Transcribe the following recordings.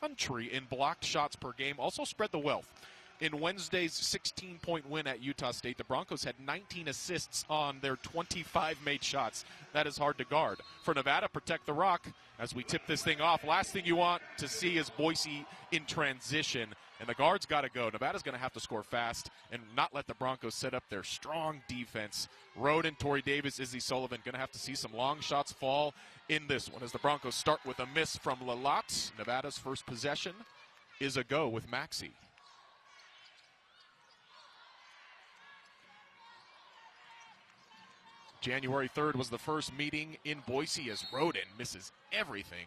country in blocked shots per game. Also spread the wealth. In Wednesday's 16-point win at Utah State, the Broncos had 19 assists on their 25 made shots. That is hard to guard. For Nevada, protect the rock as we tip this thing off. Last thing you want to see is Boise in transition, and the guards got to go. Nevada's going to have to score fast and not let the Broncos set up their strong defense. Roden, Torrey Davis, Izzy Sullivan going to have to see some long shots fall in this one as the Broncos start with a miss from Lawlor. Nevada's first possession is a go with Maxey. January 3rd was the first meeting in Boise as Roden misses everything.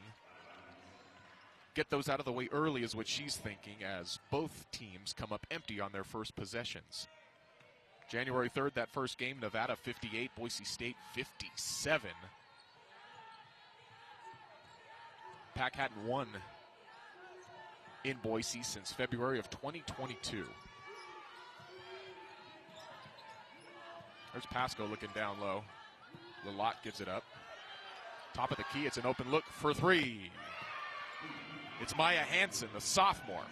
Get those out of the way early is what she's thinking as both teams come up empty on their first possessions. January 3rd, that first game, Nevada 58, Boise State 57. Pack hadn't won in Boise since February of 2022. There's Pasco looking down low. Lawlor gives it up. Top of the key, it's an open look for three. It's Maya Hansen, the sophomore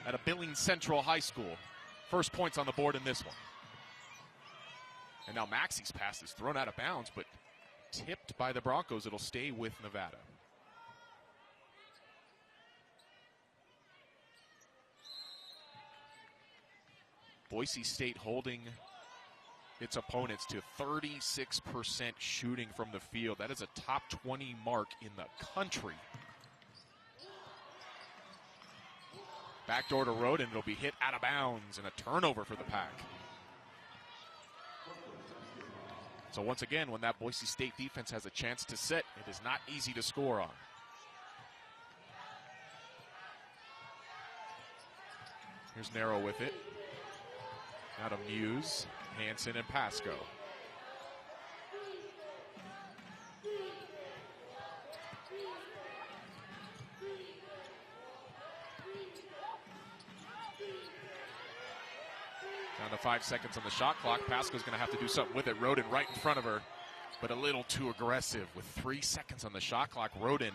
at a Billings Central High School. First points on the board in this one. And now Maxey's pass is thrown out of bounds, but tipped by the Broncos. It'll stay with Nevada. Boise State holding its opponents to 36% shooting from the field. That is a top 20 mark in the country. Backdoor to Roden, it'll be hit out of bounds and a turnover for the Pack. So once again, when that Boise State defense has a chance to set, it is not easy to score on. Here's Narrow with it. Now to Muse, Hansen, and Pasco. Down to 5 seconds on the shot clock. Pasco's going to have to do something with it. Roden right in front of her, but a little too aggressive. With 3 seconds on the shot clock, Roden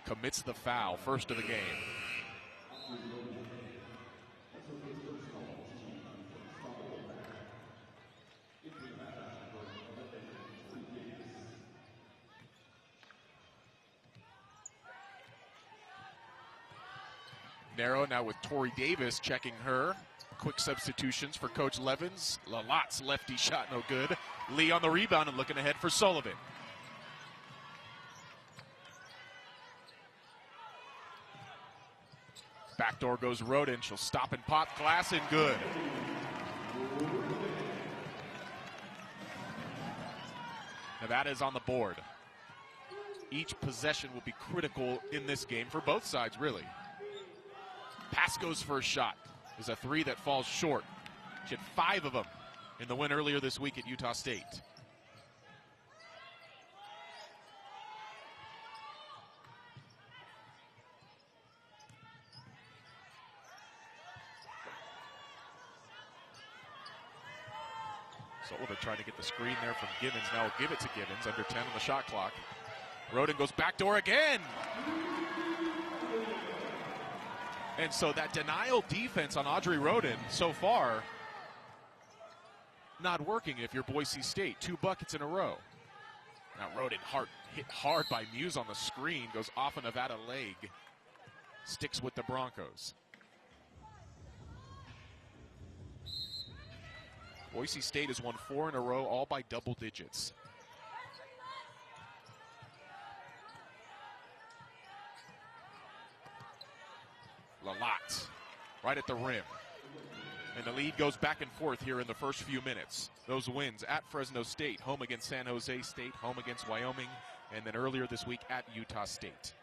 commits the foul, first of the game. Narrow now with Torrey Davis checking her. Quick substitutions for Coach Levins. Lawlor's lefty shot no good. Lee on the rebound and looking ahead for Sullivan. Backdoor goes Roden. She'll stop and pop. Glass and good. Nevada is on the board. Each possession will be critical in this game for both sides, really. Pasco's first shot is a three that falls short. She had 5 of them in the win earlier this week at Utah State. Sullivan trying to get the screen there from Givens. Now will give it to Givens, under 10 on the shot clock. Roden goes backdoor again. And so that denial defense on Audrey Roden so far not working if you're Boise State. 2 buckets in a row. Now Roden hit hard by Muse on the screen, goes off a Nevada leg, sticks with the Broncos. Boise State has won 4 in a row, all by double digits. Lawlor right at the rim. And the lead goes back and forth here in the first few minutes. Those wins at Fresno State, home against San Jose State, home against Wyoming, and then earlier this week at Utah State.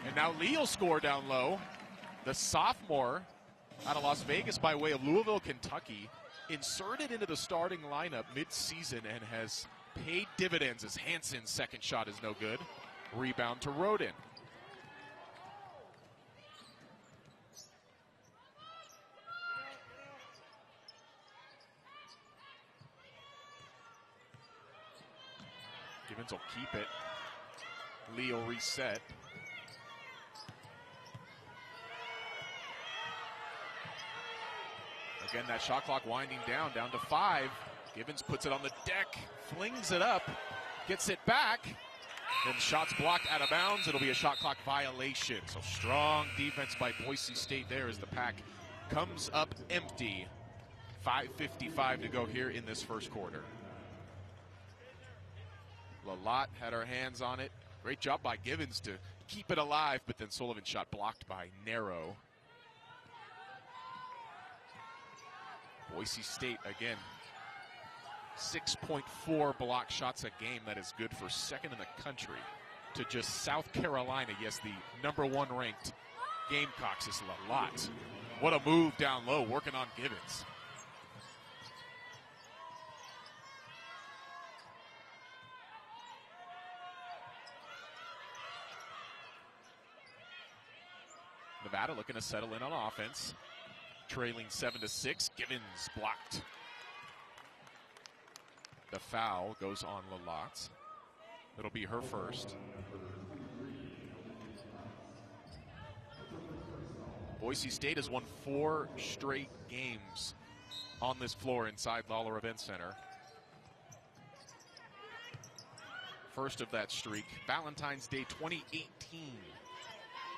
And now Lee will score down low. The sophomore out of Las Vegas by way of Louisville, Kentucky, inserted into the starting lineup mid-season and has paid dividends as Hansen's second shot is no good. Rebound to Roden. Givens will keep it. Lee will reset. Again, that shot clock winding down to 5. Givens puts it on the deck, flings it up, gets it back. Then shot's blocked out of bounds. It'll be a shot clock violation. So strong defense by Boise State there as the pack comes up empty. 5:55 to go here in this first quarter. Lawlor had our hands on it. Great job by Givens to keep it alive, but then Sullivan's shot blocked by Narrow. Boise State, again, 6.4 block shots a game. That is good for second in the country to just South Carolina. Yes, the #1 ranked Gamecocks is Lawlor. What a move down low, working on Givens. Nevada looking to settle in on offense. Trailing 7-6. Givens blocked. The foul goes on Lawlor. It'll be her first. Boise State has won 4 straight games on this floor inside Lawlor Event Center. First of that streak, Valentine's Day 2018.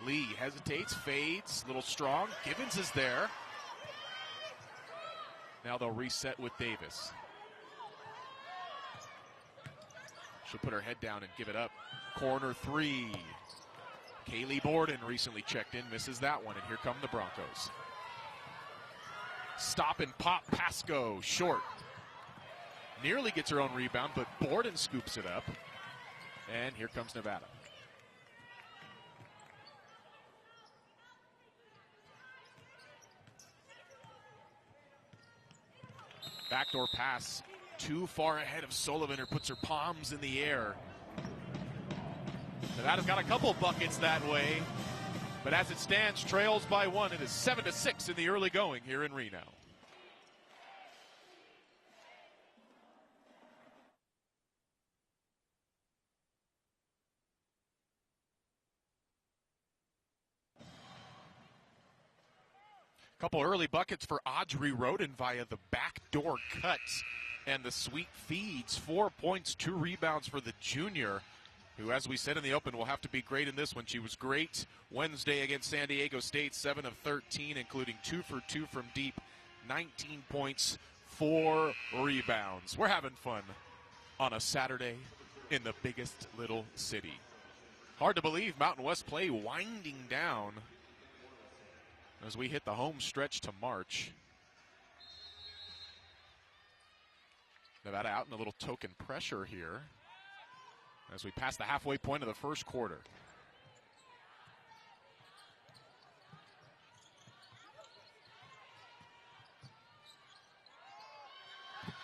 Lee hesitates, fades, a little strong. Givens is there. Now they'll reset with Davis. She'll put her head down and give it up. Corner 3. Kaylee Borden recently checked in, misses that one, and here come the Broncos. Stop and pop, Pasco, short. Nearly gets her own rebound, but Borden scoops it up. And here comes Nevada. Backdoor pass, too far ahead of Sullivan, who puts her palms in the air. Nevada's got a couple buckets that way, but as it stands, trails by 1. It is 7-6 in the early going here in Reno. Couple early buckets for Audrey Roden via the backdoor cuts and the sweet feeds. 4 points, 2 rebounds for the junior, who, as we said in the open, will have to be great in this one. She was great Wednesday against San Diego State, 7 of 13, including 2 for 2 from deep, 19 points, 4 rebounds. We're having fun on a Saturday in the biggest little city. Hard to believe Mountain West play winding down as we hit the home stretch to March. Nevada out in a little token pressure here as we pass the halfway point of the first quarter.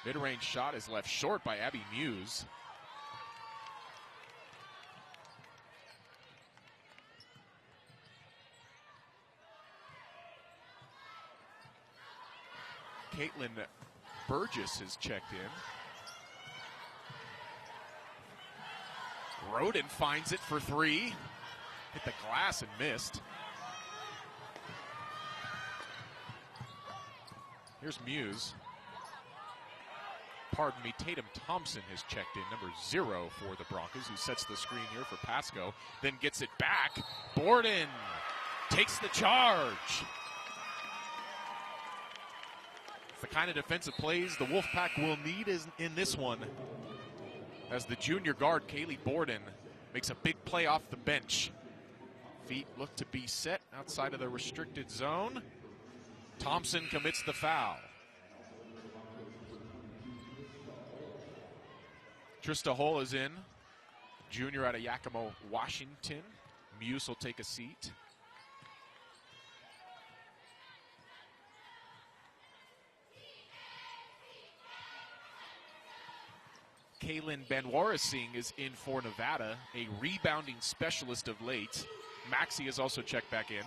Mid-range shot is left short by Abby Muse. Caitlin Burgess has checked in. Roden finds it for 3. Hit the glass and missed. Here's Muse. Pardon me, Tatum Thompson has checked in, number 0 for the Broncos, who sets the screen here for Pasco, then gets it back. Borden takes the charge. It's the kind of defensive plays the Wolfpack will need in this one, as the junior guard, Kaylee Borden, makes a big play off the bench. Feet look to be set outside of the restricted zone. Thompson commits the foul. Trista Hull is in, junior out of Yakima, Washington. Muse will take a seat. Kaylin Banwarising is in for Nevada, a rebounding specialist of late. Maxey has also checked back in.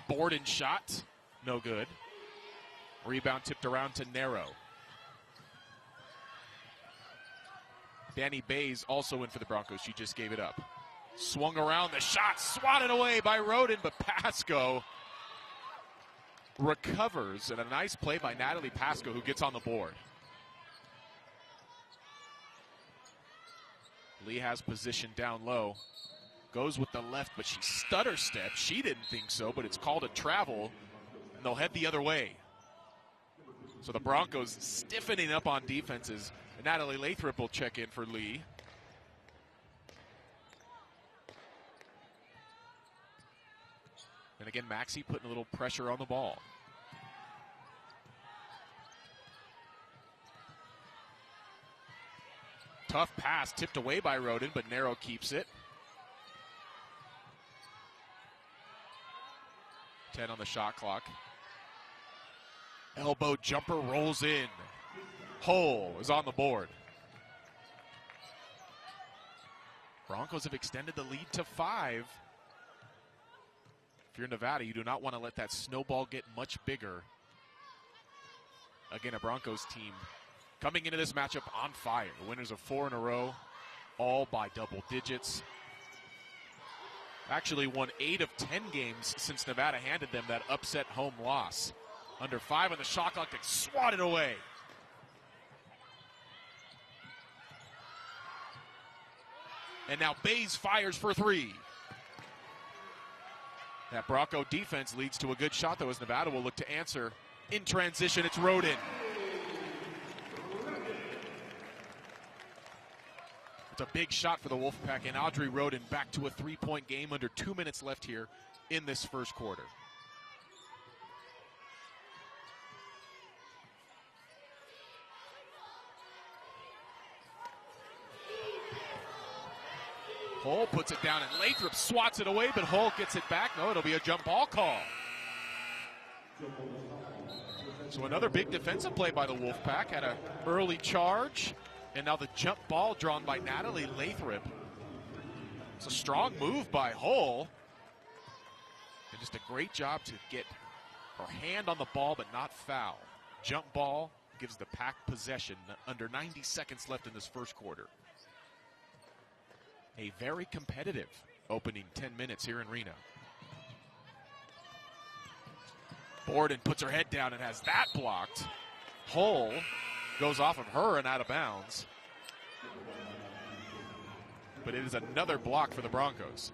Borden shot, no good. Rebound tipped around to Narrow. Danny Bays also in for the Broncos. She just gave it up. Swung around, the shot swatted away by Roden, but Pasco recovers, and a nice play by Natalie Pasco, who gets on the board. Lee has position down low. Goes with the left, but she stutter steps. She didn't think so, but it's called a travel, and they'll head the other way. So the Broncos stiffening up on defenses. Natalie Lathrop will check in for Lee. And again, Maxey putting a little pressure on the ball. Tough pass, tipped away by Roden, but Narrow keeps it. 10 on the shot clock. Elbow jumper rolls in. Hull is on the board. Broncos have extended the lead to 5. If you're Nevada, you do not want to let that snowball get much bigger. Again, a Broncos team coming into this matchup on fire. Winners of 4 in a row, all by double digits. Actually won 8 of 10 games since Nevada handed them that upset home loss. Under 5 on the shot clock, they swatted away. And now Bays fires for 3. That Bronco defense leads to a good shot, though, as Nevada will look to answer. In transition, it's Roden. It's a big shot for the Wolfpack, and Audrey Roden back to a 3-point game under 2 minutes left here in this first quarter. Hull puts it down, and Lathrop swats it away, but Hull gets it back. No, it'll be a jump ball call. So another big defensive play by the Wolfpack. Had an early charge, and now the jump ball drawn by Natalie Lathrop. It's a strong move by Hull. And just a great job to get her hand on the ball but not foul. Jump ball gives the Pack possession under 90 seconds left in this first quarter. A very competitive opening 10 minutes here in Reno. Borden puts her head down and has that blocked. Hull goes off of her and out of bounds. But it is another block for the Broncos.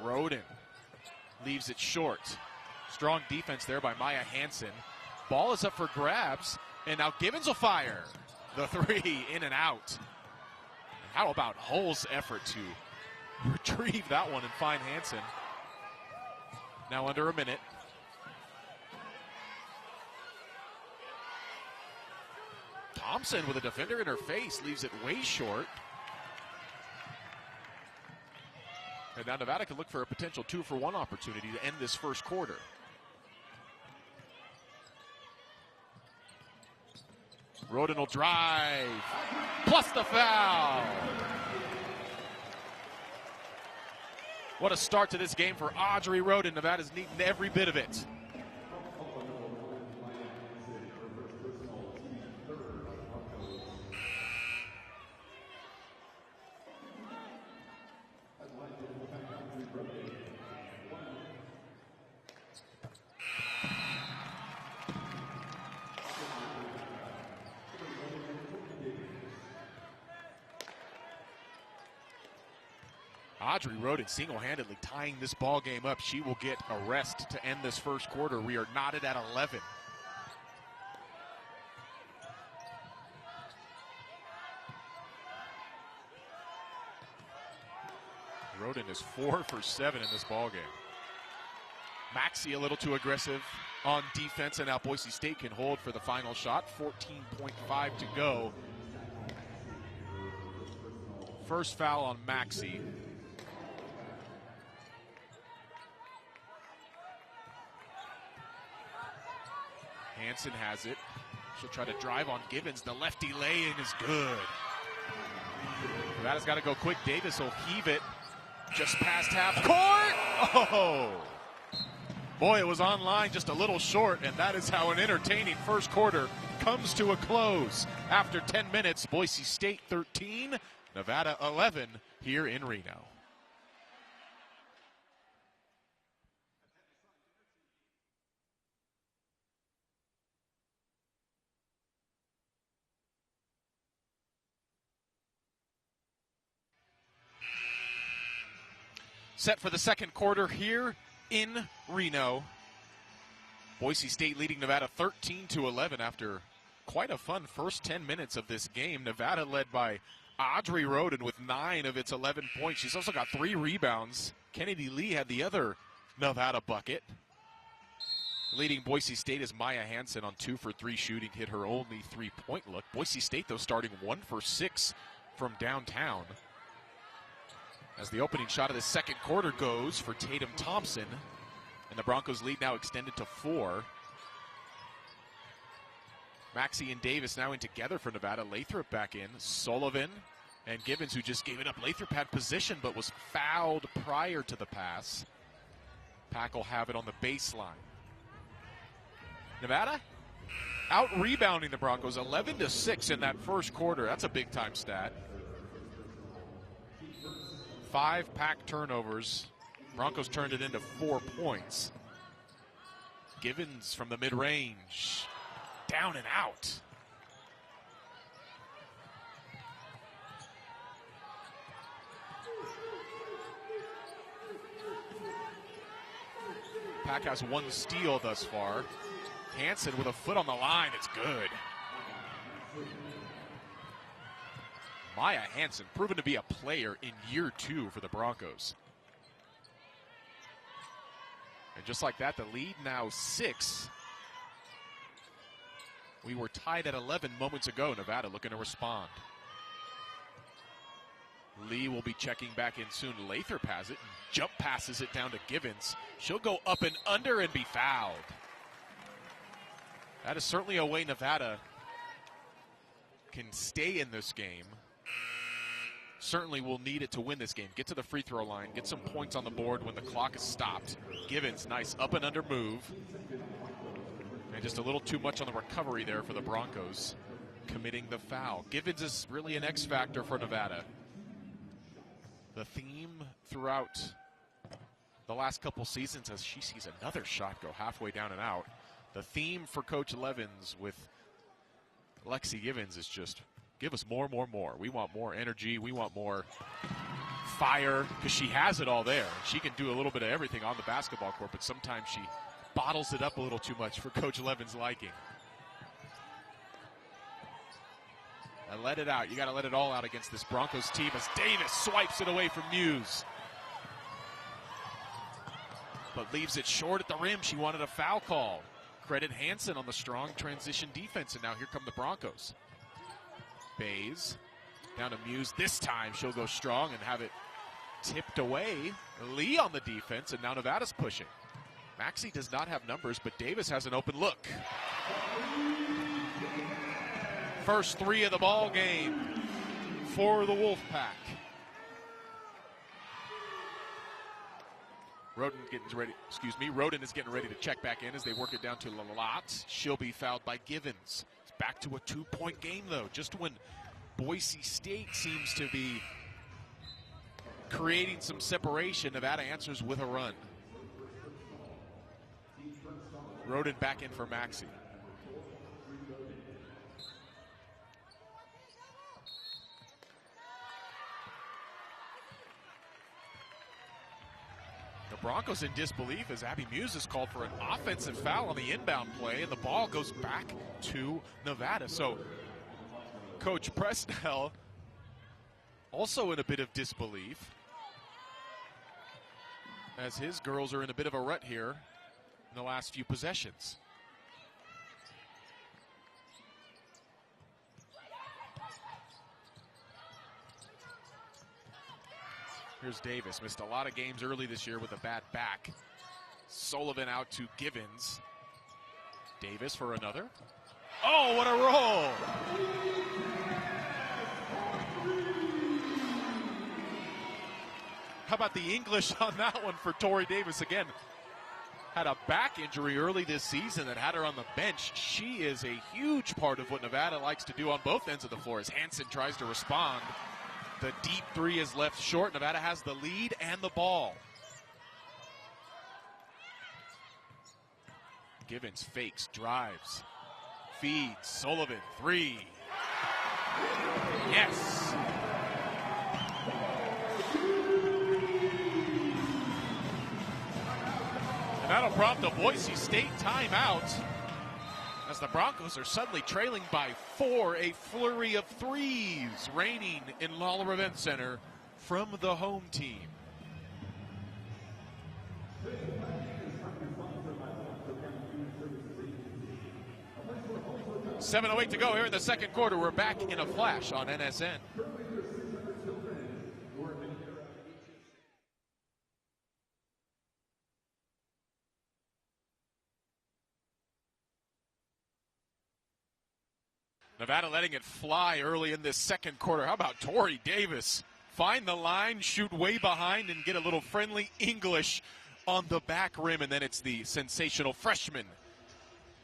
Roden leaves it short. Strong defense there by Maya Hansen. Ball is up for grabs, and now Gibbons will fire. The 3 in and out. How about Hull's effort to retrieve that one and find Hansen? Now under a minute. Thompson with a defender in her face leaves it way short. And now Nevada can look for a potential 2-for-1 opportunity to end this first quarter. Roden will drive, plus the foul. What a start to this game for Audrey Roden. Nevada's needing every bit of it. Audrey Roden single-handedly tying this ball game up. She will get a rest to end this first quarter. We are knotted at 11. Roden is 4 for 7 in this ball game. Maxey a little too aggressive on defense, and now Boise State can hold for the final shot. 14.5 to go. First foul on Maxey. Hansen has it. She'll try to drive on Gibbons. The lefty lay-in is good. Nevada's got to go quick. Davis will heave it. Just past half court. Oh, boy, it was online just a little short, and that is how an entertaining first quarter comes to a close. After 10 minutes, Boise State 13, Nevada 11 here in Reno. Set for the second quarter here in Reno. Boise State leading Nevada 13-11 after quite a fun first 10 minutes of this game. Nevada led by Audrey Roden with 9 of its 11 points. She's also got 3 rebounds. Kennedy Lee had the other Nevada bucket. Leading Boise State is Maya Hansen on 2 for 3 shooting, hit her only 3-point look. Boise State, though, starting 1 for 6 from downtown. As the opening shot of the second quarter goes for Tatum Thompson. And the Broncos lead now extended to 4. Maxey and Davis now in together for Nevada. Lathrop back in. Sullivan and Givens, who just gave it up. Lathrop had position but was fouled prior to the pass. Pack will have it on the baseline. Nevada out-rebounding the Broncos 11-6 in that first quarter. That's a big-time stat. 5 Pack turnovers. Broncos turned it into 4 points. Givens from the mid-range. Down and out. Pack has 1 steal thus far. Hansen with a foot on the line. It's good. Maya Hansen, proven to be a player in year 2 for the Broncos. And just like that, the lead now 6. We were tied at 11 moments ago. Nevada looking to respond. Lee will be checking back in soon. Lathrop has it. Jump passes it down to Givens. She'll go up and under and be fouled. That is certainly a way Nevada can stay in this game. Certainly will need it to win this game. Get to the free throw line. Get some points on the board when the clock is stopped. Givens, nice up and under move. And just a little too much on the recovery there for the Broncos, committing the foul. Givens is really an X factor for Nevada. The theme throughout the last couple seasons as she sees another shot go halfway down and out. The theme for Coach Levens with Lexi Givens is just give us more. We want more energy. We want more fire, because she has it all there. She can do a little bit of everything on the basketball court, but sometimes she bottles it up a little too much for Coach Levens' liking. And let it out. You got to let it all out against this Broncos team as Davis swipes it away from Muse. But leaves it short at the rim. She wanted a foul call. Credit Hansen on the strong transition defense, and now here come the Broncos. Bays down to Muse. This time she'll go strong and have it tipped away. Lee on the defense, and now Nevada's pushing. Maxey does not have numbers, but Davis has an open look. First 3 of the ball game for the Wolfpack. Roden is getting ready to check back in as they work it down to Lalott. She'll be fouled by Givens. It's back to a 2-point game, though. Just when Boise State seems to be creating some separation, Nevada answers with a run. Roden back in for Maxey. The Broncos in disbelief as Abby Muse is called for an offensive foul on the inbound play, and the ball goes back to Nevada. So Coach Presnell also in a bit of disbelief as his girls are in a bit of a rut here in the last few possessions. Here's Davis. Missed a lot of games early this year with a bad back. Sullivan out to Givens. Davis for another. Oh, what a roll! How about the English on that one for Tori Davis? Again, had a back injury early this season that had her on the bench. She is a huge part of what Nevada likes to do on both ends of the floor as Hansen tries to respond. The deep three is left short. Nevada has the lead and the ball. Givens fakes, drives, feeds, Sullivan, three. Yes. And that'll prompt a Boise State timeout as the Broncos are suddenly trailing by 4. A flurry of threes raining in Lawlor Event Center from the home team. 7:08 to go here in the second quarter. We're back in a flash on NSN. Nevada letting it fly early in this second quarter. How about Tori Davis? Find the line, shoot way behind, and get a little friendly English on the back rim. And then it's the sensational freshman,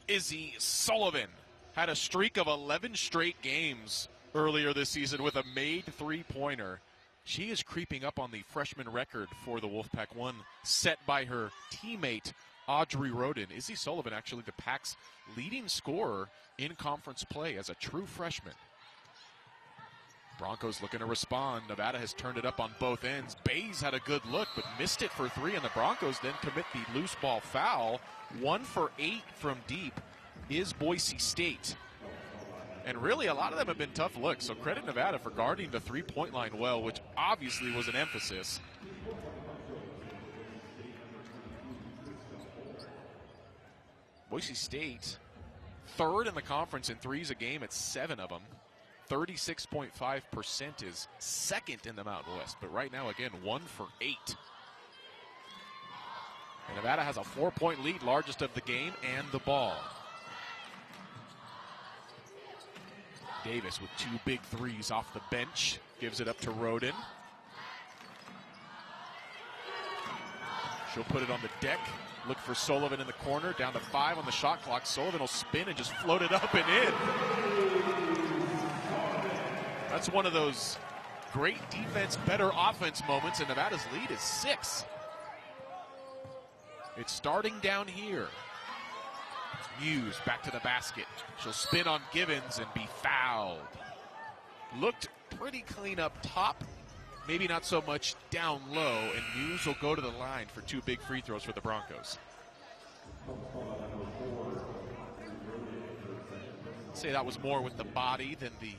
Izzy Sullivan. Had a streak of 11 straight games earlier this season with a made three-pointer. She is creeping up on the freshman record for the Wolfpack, one set by her teammate, Audrey Roden. Izzy Sullivan, actually the Pack's leading scorer in conference play as a true freshman. Broncos looking to respond. Nevada has turned it up on both ends. Bays had a good look, but missed it for three, and the Broncos then commit the loose ball foul. 1 for 8 from deep is Boise State. And really, a lot of them have been tough looks, so credit Nevada for guarding the three-point line well, which obviously was an emphasis. Boise State, third in the conference in threes a game at 7 of them. 36.5% is second in the Mountain West, but right now, again, 1 for 8. And Nevada has a 4-point lead, largest of the game, and the ball. Davis with 2 big threes off the bench, gives it up to Roden. She'll put it on the deck. Look for Sullivan in the corner, down to 5 on the shot clock. Sullivan will spin and just float it up and in. That's one of those great defense, better offense moments, and Nevada's lead is 6. It's starting down here. Muse back to the basket. She'll spin on Givens and be fouled. Looked pretty clean up top, maybe not so much down low, and Muse will go to the line for 2 big free throws for the Broncos. I'd say that was more with the body than the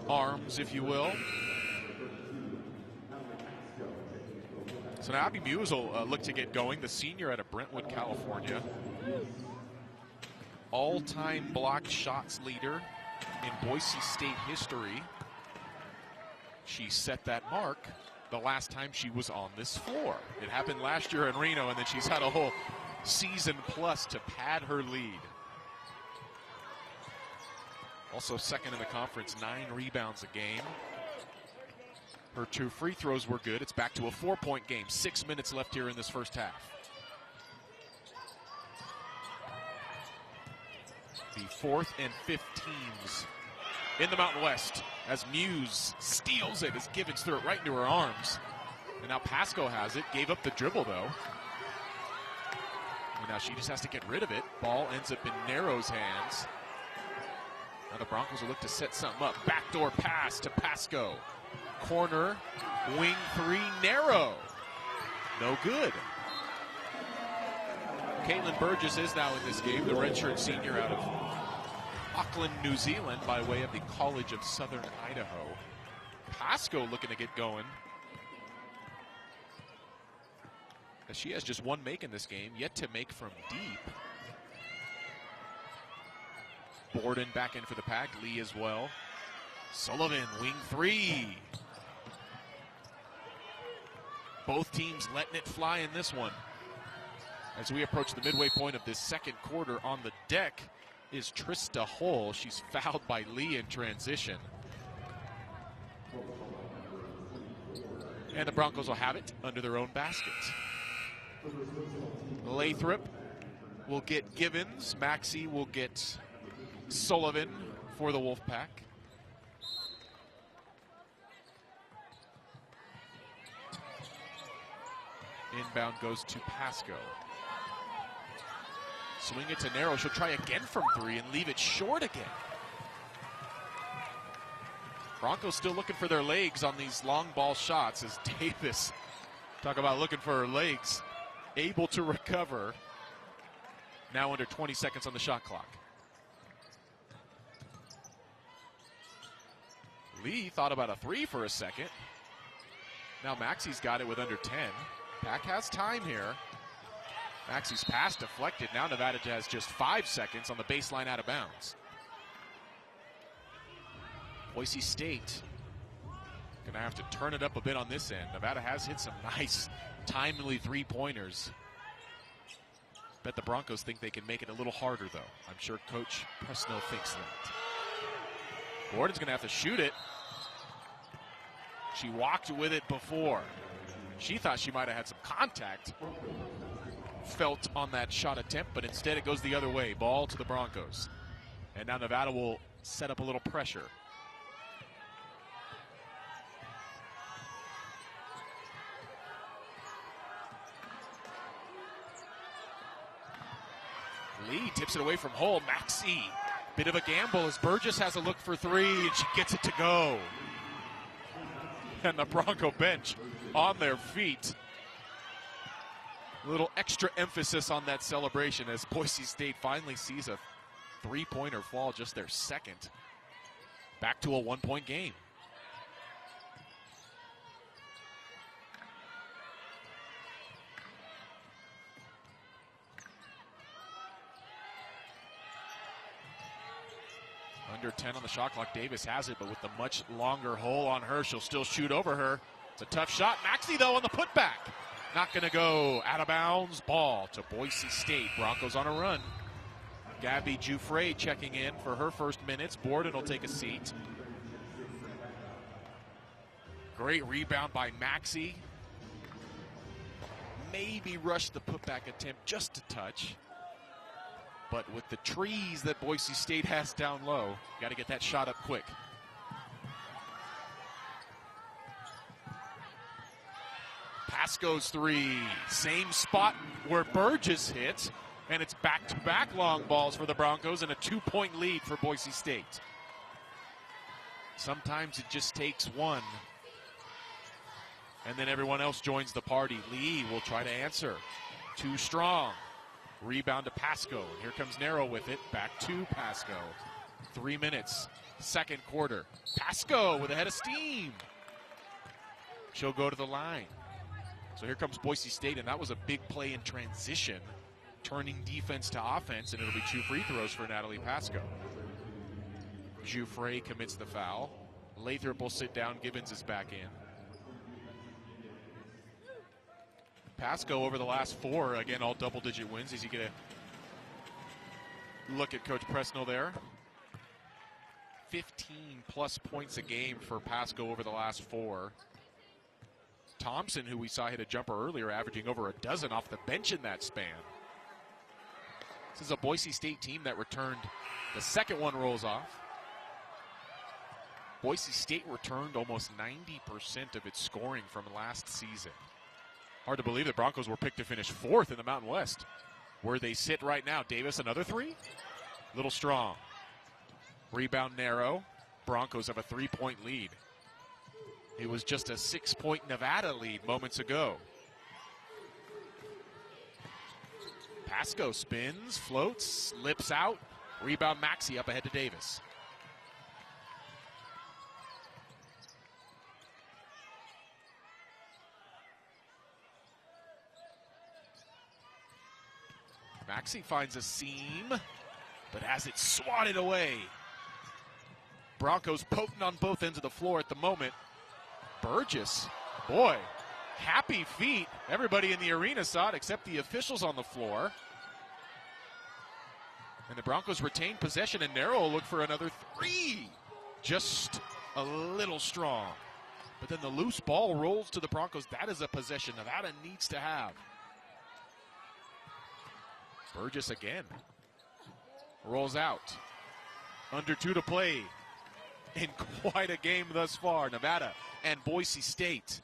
arms, if you will. So now Abby Muse will look to get going, the senior out of Brentwood, California. All-time blocked shots leader in Boise State history. She set that mark the last time she was on this floor. It happened last year in Reno, and then she's had a whole season plus to pad her lead. Also second in the conference, 9 rebounds a game. Her 2 free throws were good. It's back to a 4-point game. 6 minutes left here in this first half. The 4th and 5th teams in the Mountain West as Muse steals it as Givens threw it right into her arms. And now Pasco has it. Gave up the dribble, though. And now she just has to get rid of it. Ball ends up in Narrow's hands. Now the Broncos will look to set something up. Backdoor pass to Pasco. Corner, wing 3, Narrow. No good. Caitlin Burgess is now in this game, the redshirt senior out of Auckland, New Zealand, by way of the College of Southern Idaho. Pasco looking to get going, as she has just 1 make in this game, yet to make from deep. Borden back in for the Pack, Lee as well. Sullivan, wing 3. Both teams letting it fly in this one. As we approach the midway point of this second quarter, on the deck is Trista Hull. She's fouled by Lee in transition. And the Broncos will have it under their own basket. Lathrop will get Givens. Maxey will get Sullivan for the Wolfpack. Inbound goes to Pasco. Swing it to Narrow. She'll try again from 3 and leave it short again. Broncos still looking for their legs on these long ball shots as Davis, talk about looking for her legs, able to recover. Now under 20 seconds on the shot clock. Lee thought about a 3 for a second. Now Maxey's got it with under 10. Pack has time here. Maxey's pass deflected. Now Nevada has just 5 seconds on the baseline out of bounds. Boise State gonna have to turn it up a bit on this end. Nevada has hit some nice, timely 3-pointers. Bet the Broncos think they can make it a little harder, though. I'm sure Coach Presnell thinks that. Gordon's gonna have to shoot it. She walked with it before. She thought she might have had some contact felt on that shot attempt, but instead it goes the other way. Ball to the Broncos. And now Nevada will set up a little pressure. Lee tips it away from Hull. Maxey, bit of a gamble as Burgess has a look for 3, and she gets it to go. And the Bronco bench on their feet. A little extra emphasis on that celebration as Boise State finally sees a 3-pointer fall, just their second. Back to a 1-point game. Under 10 on the shot clock. Davis has it, but with the much longer hole on her, she'll still shoot over her. It's a tough shot. Maxey, though, on the putback. Not going to go. Out of bounds. Ball to Boise State. Broncos on a run. Gabby Giuffre checking in for her first minutes. Borden will take a seat. Great rebound by Maxey. Maybe rushed the putback attempt just a touch. But with the trees that Boise State has down low, got to get that shot up quick. Pasco's 3, same spot where Burgess hit, and it's back-to-back long balls for the Broncos and a 2-point lead for Boise State. Sometimes it just takes one, and then everyone else joins the party. Lee will try to answer. Too strong. Rebound to Pasco. Here comes Narrow with it. Back to Pasco. 3 minutes. Second quarter. Pasco with a head of steam. She'll go to the line. So here comes Boise State, and that was a big play in transition, turning defense to offense, and it'll be 2 free throws for Natalie Pasco. Giuffre commits the foul. Lathrop will sit down. Gibbons is back in. Pasco over the last 4, again, all double-digit wins. As you get a look at Coach Presnell there. 15-plus points a game for Pasco over the last 4. Thompson, who we saw hit a jumper earlier, averaging over a dozen off the bench in that span. This is a Boise State team that returned. The second one rolls off. Boise State returned almost 90% of its scoring from last season. Hard to believe the Broncos were picked to finish 4th in the Mountain West, where they sit right now. Davis, another 3. Little strong. Rebound Narrow. Broncos have a 3-point lead. It was just a 6-point Nevada lead moments ago. Pasco spins, floats, slips out. Rebound Maxey up ahead to Davis. Maxey finds a seam, but has it swatted away. Broncos potent on both ends of the floor at the moment. Burgess, boy, happy feet. Everybody in the arena saw it except the officials on the floor. And the Broncos retain possession, and Narrow will look for another 3. Just a little strong. But then the loose ball rolls to the Broncos. That is a possession Nevada needs to have. Burgess again. Rolls out. Under 2 to play. In quite a game thus far. Nevada and Boise State.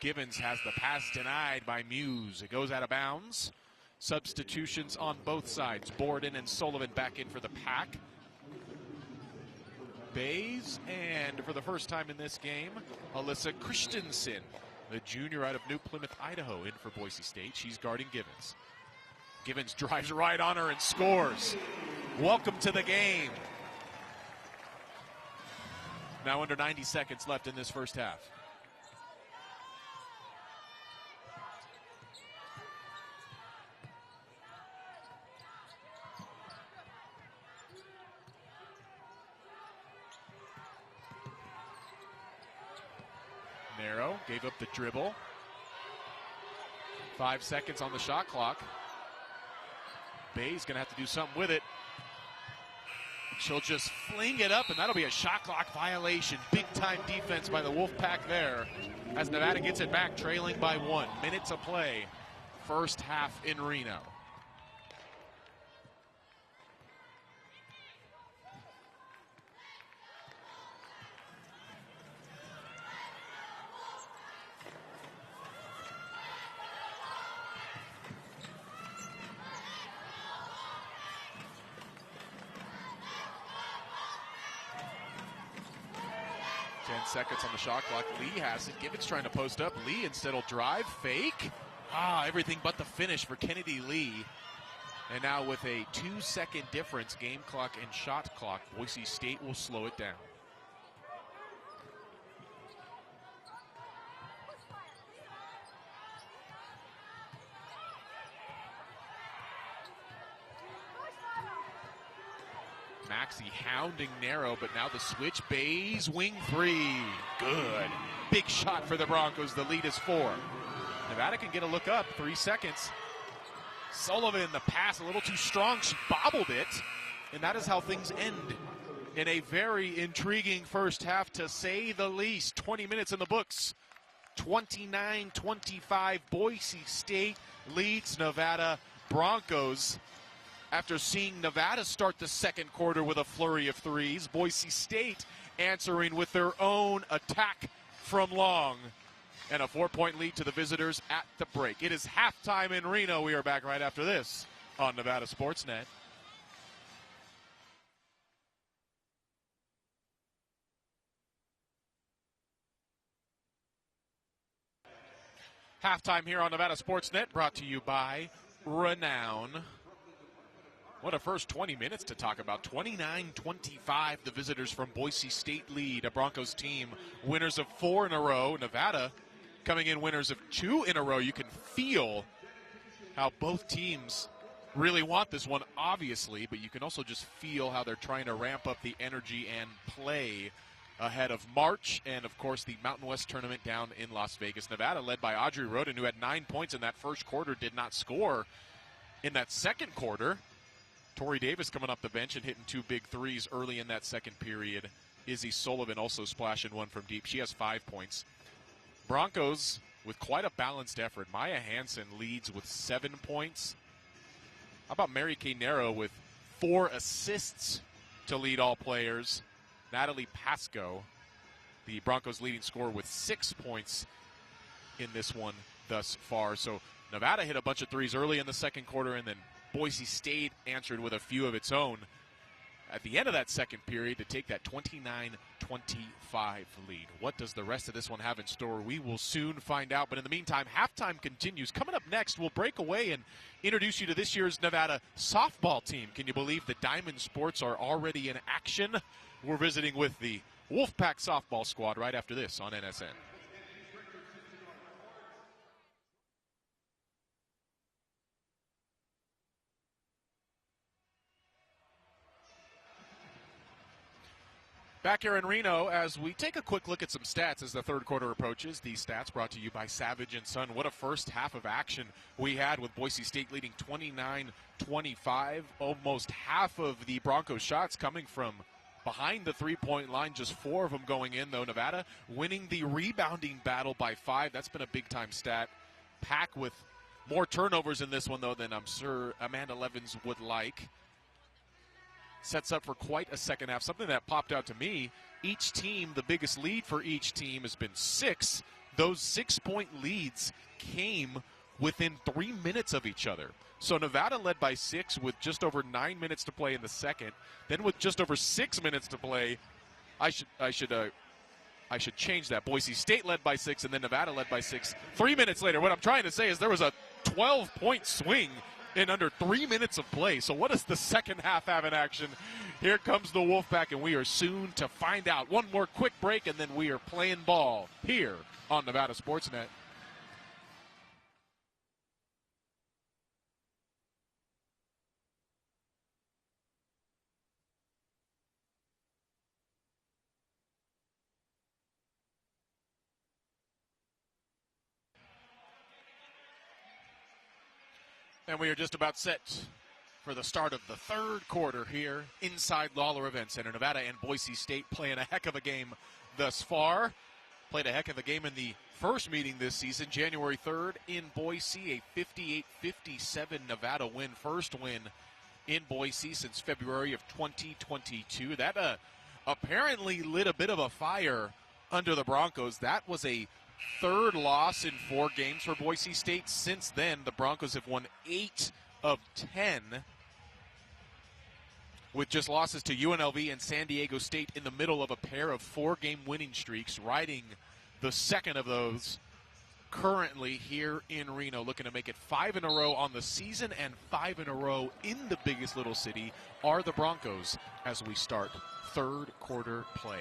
Givens has the pass denied by Muse. It goes out of bounds. Substitutions on both sides. Borden and Sullivan back in for the Pack. Bays, and for the first time in this game, Alyssa Christensen, the junior out of New Plymouth, Idaho, in for Boise State. She's guarding Givens. Givens drives right on her and scores. Welcome to the game. Now under 90 seconds left in this first half. Narrow gave up the dribble. 5 seconds on the shot clock. Bay's going to have to do something with it. She'll just fling it up, and that'll be a shot clock violation. Big-time defense by the Wolfpack there as Nevada gets it back, trailing by 1 minute to play. First half in Reno. Seconds on the shot clock. Lee has it. Givens trying to post up. Lee instead will drive. Fake. Everything but the finish for Kennedy Lee. And now with a 2-second difference, game clock and shot clock, Boise State will slow it down. Maxey hounding Narrow, but now the switch. Bays wing 3. Good. Big shot for the Broncos. The lead is 4. Nevada can get a look up. 3 seconds. Sullivan, the pass a little too strong. She bobbled it. And that is how things end in a very intriguing first half, to say the least. 20 minutes in the books. 29-25. Boise State leads Nevada. Broncos, after seeing Nevada start the second quarter with a flurry of threes, Boise State answering with their own attack from long. And a 4-point lead to the visitors at the break. It is halftime in Reno. We are back right after this on Nevada Sportsnet. Halftime here on Nevada Sportsnet, brought to you by Renown. What a first 20 minutes to talk about. 29-25, the visitors from Boise State lead. A Broncos team winners of 4 in a row. Nevada coming in winners of 2 in a row. You can feel how both teams really want this one, obviously, but you can also just feel how they're trying to ramp up the energy and play ahead of March and, of course, the Mountain West tournament down in Las Vegas. Nevada, led by Audrey Roden, who had 9 points in that first quarter, did not score in that second quarter. Tori Davis coming off the bench and hitting 2 big threes early in that second period. Izzy Sullivan also splashing 1 from deep. She has 5 points. Broncos with quite a balanced effort. Maya Hansen leads with 7 points. How about Mary Kay Narrow with 4 assists to lead all players? Natalie Pasco, the Broncos leading scorer, with 6 points in this one thus far. So Nevada hit a bunch of threes early in the second quarter, and then Boise State answered with a few of its own at the end of that second period to take that 29-25 lead. What does the rest of this one have in store? We will soon find out. But in the meantime, halftime continues. Coming up next, we'll break away and introduce you to this year's Nevada softball team. Can you believe the Diamond Sports are already in action? We're visiting with the Wolfpack softball squad right after this on NSN. Back here in Reno as we take a quick look at some stats as the third quarter approaches. These stats brought to you by Savage & Son. What a first half of action we had with Boise State leading 29-25. Almost half of the Broncos shots coming from behind the three-point line, just 4 of them going in, though. Nevada winning the rebounding battle by 5. That's been a big-time stat. Pack with more turnovers in this one, though, than I'm sure Amanda Levins would like. Sets up for quite a second half. Something that popped out to me, each team, the biggest lead for each team has been 6. Those 6-point leads came within 3 minutes of each other. So Nevada led by 6 with just over 9 minutes to play in the second. Then with just over 6 minutes to play, I should change that. Boise State led by 6 and then Nevada led by 6. 3 minutes later, what I'm trying to say is there was a 12-point swing in under 3 minutes of play. So what does the second half have in action? Here comes the Wolfpack, and we are soon to find out. One more quick break, and then we are playing ball here on Nevada Sportsnet. And we are just about set for the start of the third quarter here inside Lawlor Event Center. Nevada and Boise State playing a heck of a game thus far. Played a heck of a game in the first meeting this season, January 3rd in Boise, a 58-57 Nevada win. First win in Boise since February of 2022. That apparently lit a bit of a fire under the Broncos. That was a third loss in 4 games for Boise State. Since then, the Broncos have won 8 of 10 with just losses to UNLV and San Diego State in the middle of a pair of 4-game winning streaks, riding the second of those currently here in Reno, looking to make it 5 in a row on the season and 5 in a row in the biggest little city are the Broncos as we start third quarter play.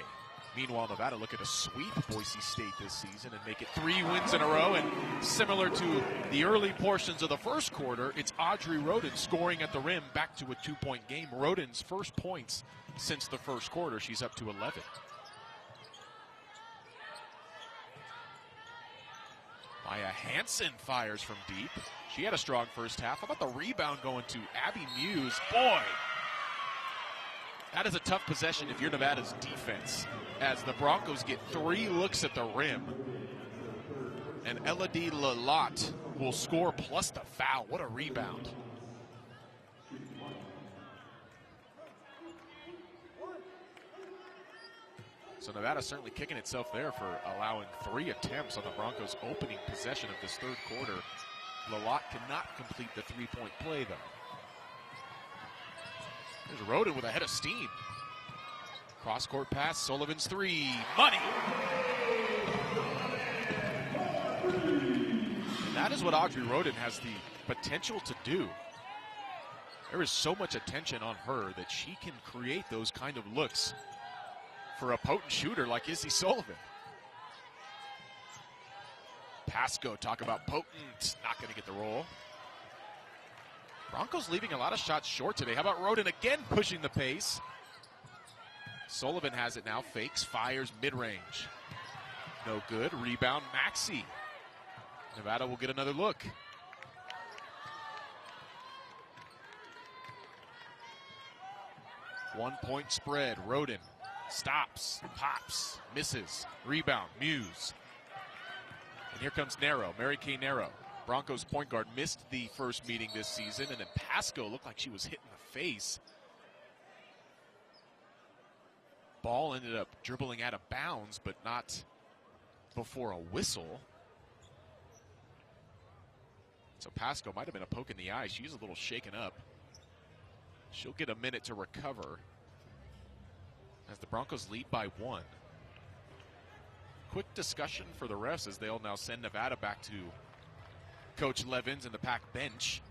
Meanwhile, Nevada looking to sweep Boise State this season and make it 3 wins in a row. And similar to the early portions of the first quarter, it's Audrey Roden scoring at the rim, back to a 2-point game. Roden's first points since the first quarter. She's up to 11. Maya Hansen fires from deep. She had a strong first half. How about the rebound going to Abby Muse? Boy, that is a tough possession if you're Nevada's defense, as the Broncos get 3 looks at the rim. And Elodie Lalott will score plus the foul. What a rebound. So Nevada certainly kicking itself there for allowing 3 attempts on the Broncos' opening possession of this third quarter. Lalott cannot complete the 3-point play, though. There's Roden with a head of steam. Cross-court pass, Sullivan's 3. Money! And that is what Audrey Roden has the potential to do. There is so much attention on her that she can create those kind of looks for a potent shooter like Izzy Sullivan. Pasco, talk about potent, not going to get the roll. Broncos leaving a lot of shots short today. How about Roden again pushing the pace? Sullivan has it now, fakes, fires mid-range. No good, rebound Maxey. Nevada will get another look. One-point spread, Roden stops, pops, misses, rebound, Muse. And here comes Nero, Mary Kay Nero. Broncos point guard missed the first meeting this season, and then Pasco looked like she was hit in the face. Ball ended up dribbling out of bounds, but not before a whistle. So Pasco might have been a poke in the eye. She's a little shaken up. She'll get a minute to recover as the Broncos lead by 1. Quick discussion for the refs as they'll now send Nevada back to Coach Levins and the Pack bench.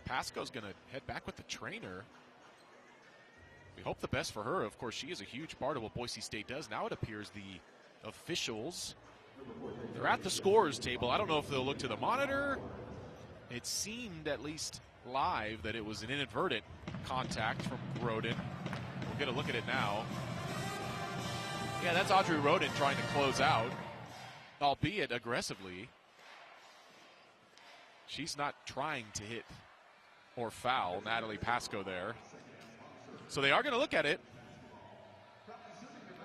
Pasco's going to head back with the trainer. We hope the best for her. Of course, she is a huge part of what Boise State does. Now it appears the officials, they're at the scorer's table. I don't know if they'll look to the monitor. It seemed, at least live that it was an inadvertent contact from Roden. We'll get a look at it now. Yeah, that's Audrey Roden trying to close out, albeit aggressively. She's not trying to hit or foul Natalie Pasco there. So they are going to look at it.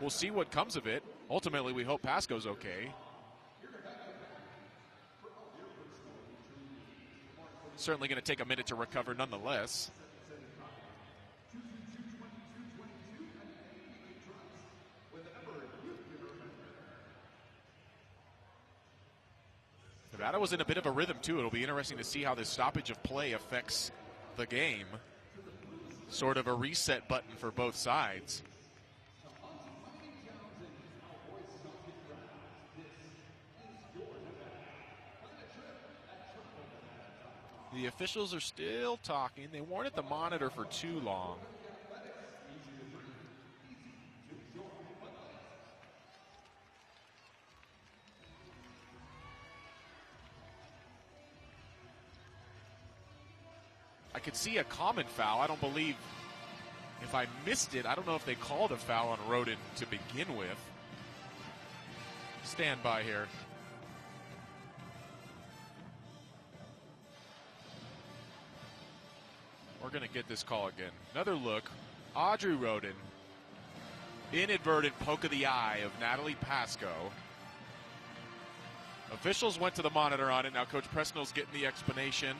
We'll see what comes of it. Ultimately, we hope Pasco's okay. Certainly going to take a minute to recover nonetheless. Nevada was in a bit of a rhythm, too. It'll be interesting to see how this stoppage of play affects the game. Sort of a reset button for both sides. The officials are still talking. They weren't at the monitor for too long. I could see a common foul. I don't believe, if I missed it, I don't know if they called a foul on Roden to begin with. Stand by here. We're going to get this call again. Another look. Audrey Roden. Inadvertent poke of the eye of Natalie Pasco. Officials went to the monitor on it. Now Coach Presnell's getting the explanation.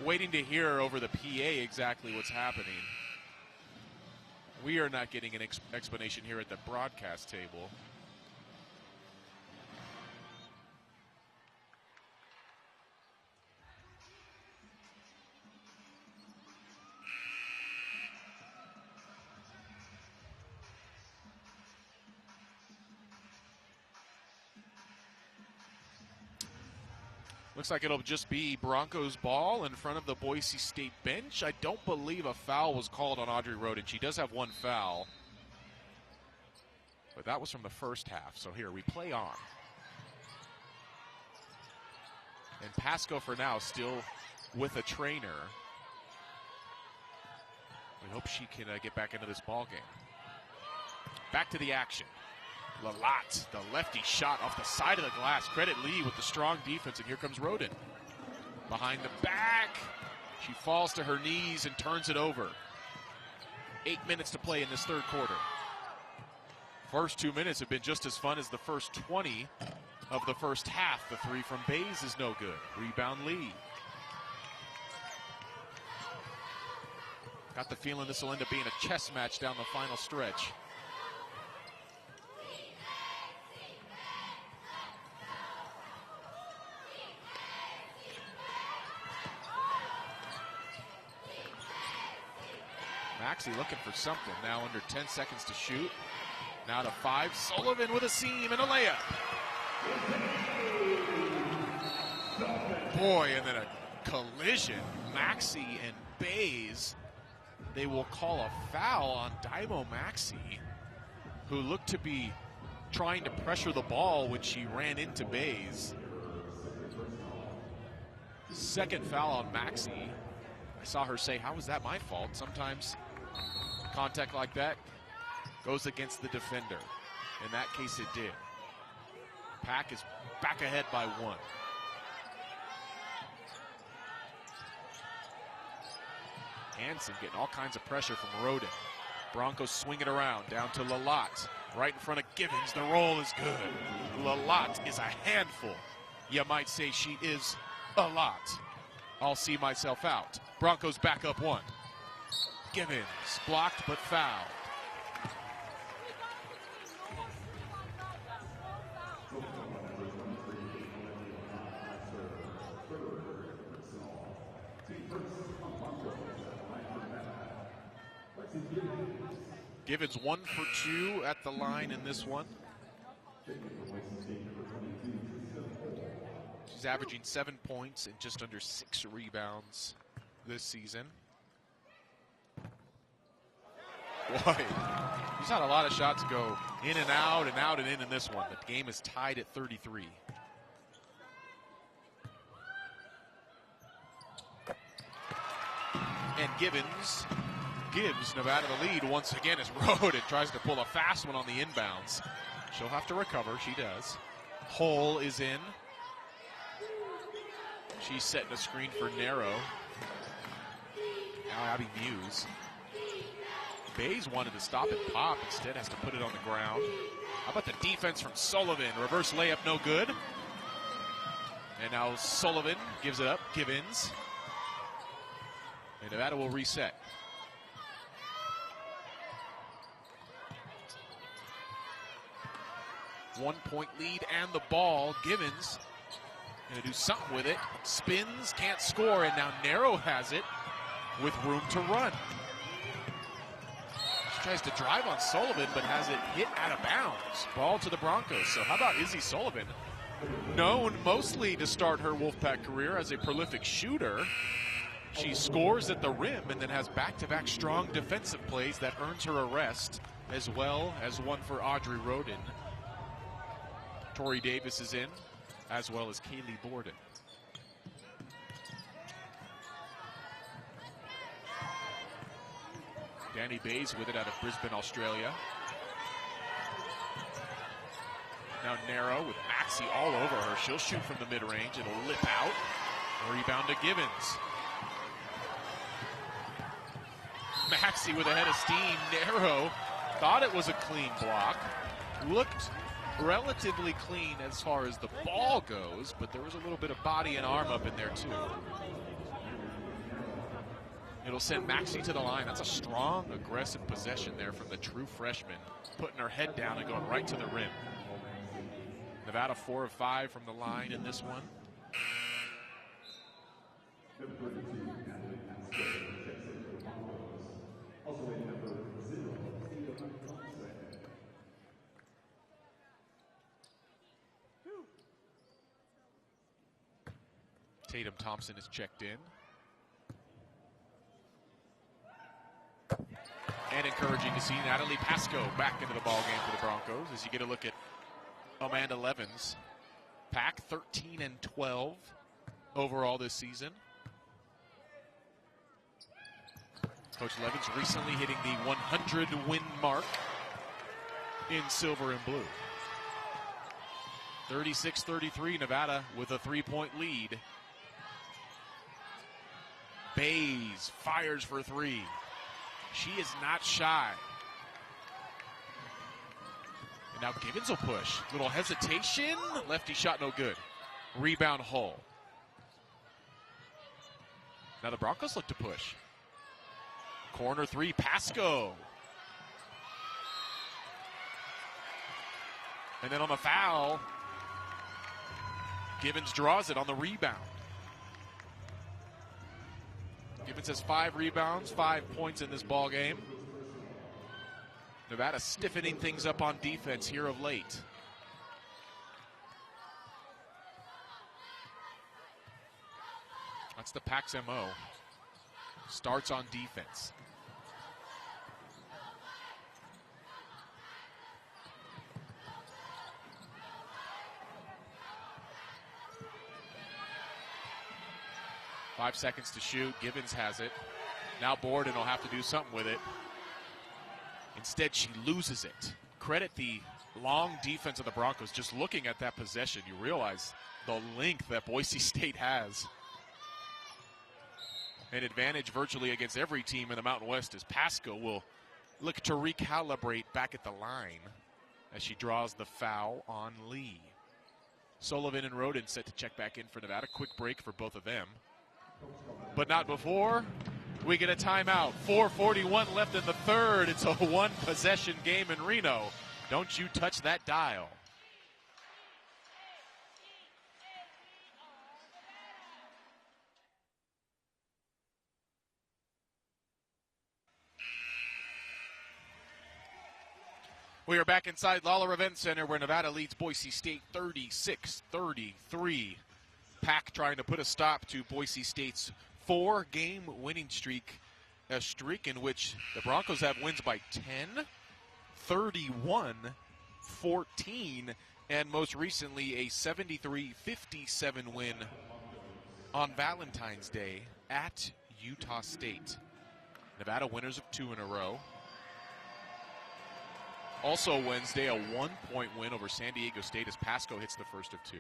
Waiting to hear over the PA exactly what's happening. We are not getting an explanation here at the broadcast table. Looks like it'll just be Broncos ball in front of the Boise State bench. I don't believe a foul was called on Audrey Roden. She does have one foul, but that was from the first half. So here we play on. And Pasco for now still with a trainer. We hope she can get back into this ball game. Back to the action. Lalot, the lefty shot off the side of the glass. Credit Lee with the strong defense, and here comes Roden. Behind the back. She falls to her knees and turns it over. 8 minutes to play in this third quarter. First 2 minutes have been just as fun as the first 20 of the first half. The three from Bays is no good. Rebound Lee. Got the feeling this will end up being a chess match down the final stretch. Maxey looking for something. Now under 10 seconds to shoot. Now to 5. Sullivan with a seam and a layup. Boy, and then a collision. Maxey and Bays. They will call a foul on Daimo Maxey, who looked to be trying to pressure the ball when she ran into Bays. Second foul on Maxey. I saw her say, "How was that my fault?" Sometimes contact like that goes against the defender. In that case, it did. Pack is back ahead by 1. Hansen getting all kinds of pressure from Roden. Broncos swing it around, down to Lalot. Right in front of Givens, the roll is good. Lalot is a handful. You might say she is a lot. I'll see myself out. Broncos back up 1. Givens, blocked but fouled. Givens 1 for 2 at the line in this one. She's averaging 7 points and just under 6 rebounds this season. Boy, he's had a lot of shots go in and out and out and in this one. The game is tied at 33. And Givens gives Nevada the lead once again as Rhoden tries to pull a fast one on the inbounds. She'll have to recover. She does. Hole is in. She's setting a screen for Narrow. Now Abby Muse. Bays wanted to stop and pop. Instead has to put it on the ground. How about the defense from Sullivan? Reverse layup, no good. And now Sullivan gives it up. Givens. And Nevada will reset. One-point lead and the ball. Givens going to do something with it. Spins, can't score, and now Narrow has it with room to run. She tries to drive on Sullivan, but has it hit out of bounds. Ball to the Broncos. So how about Izzy Sullivan? Known mostly to start her Wolfpack career as a prolific shooter. She scores at the rim and then has back-to-back strong defensive plays that earns her a rest, as well as one for Audrey Rhoden. Tori Davis is in, as well as Kaylee Borden. Danny Bays with it out of Brisbane, Australia. Now Narrow with Maxey all over her. She'll shoot from the mid-range. It'll lip out. Rebound to Givens. Maxey with a head of steam. Narrow thought it was a clean block. Looked relatively clean as far as the ball goes, but there was a little bit of body and arm up in there too. It'll send Maxey to the line. That's a strong, aggressive possession there from the true freshman, putting her head down and going right to the rim. Nevada 4 of 5 from the line in this one. Tatum Thompson is checked in. And encouraging to see Natalie Pasco back into the ballgame for the Broncos as you get a look at Amanda Levens. Pack 13 and 12 overall this season. Coach Levens recently hitting the 100 win mark in silver and blue. 36-33, Nevada with a 3-point lead. Bays fires for three. She is not shy. And now Givens will push. Little hesitation. Lefty shot no good. Rebound Hull. Now the Broncos look to push. Corner three, Pasco. And then on the foul, Givens draws it on the rebound. Givens has 5 rebounds, 5 points in this ball game. Nevada stiffening things up on defense here of late. That's the Pack's MO. Starts on defense. Five seconds to shoot. Givens has it. Now Borden will have to do something with it. Instead, she loses it. Credit the long defense of the Broncos. Just looking at that possession, you realize the length that Boise State has. An advantage virtually against every team in the Mountain West as Pasco will look to recalibrate back at the line as she draws the foul on Lee. Sullivan and Rhoden set to check back in for Nevada. Quick break for both of them. But not before we get a timeout. 4:41 left in the third. It's a one-possession game in Reno. Don't you touch that dial. We are back inside Lawlor Event Center where Nevada leads Boise State 36-33. Pack trying to put a stop to Boise State's 4-game winning streak, a streak in which the Broncos have wins by 10, 31, 14, and most recently a 73-57 win on Valentine's Day at Utah State. Nevada winners of 2 in a row. Also Wednesday, a 1-point win over San Diego State as Pasco hits the first of 2.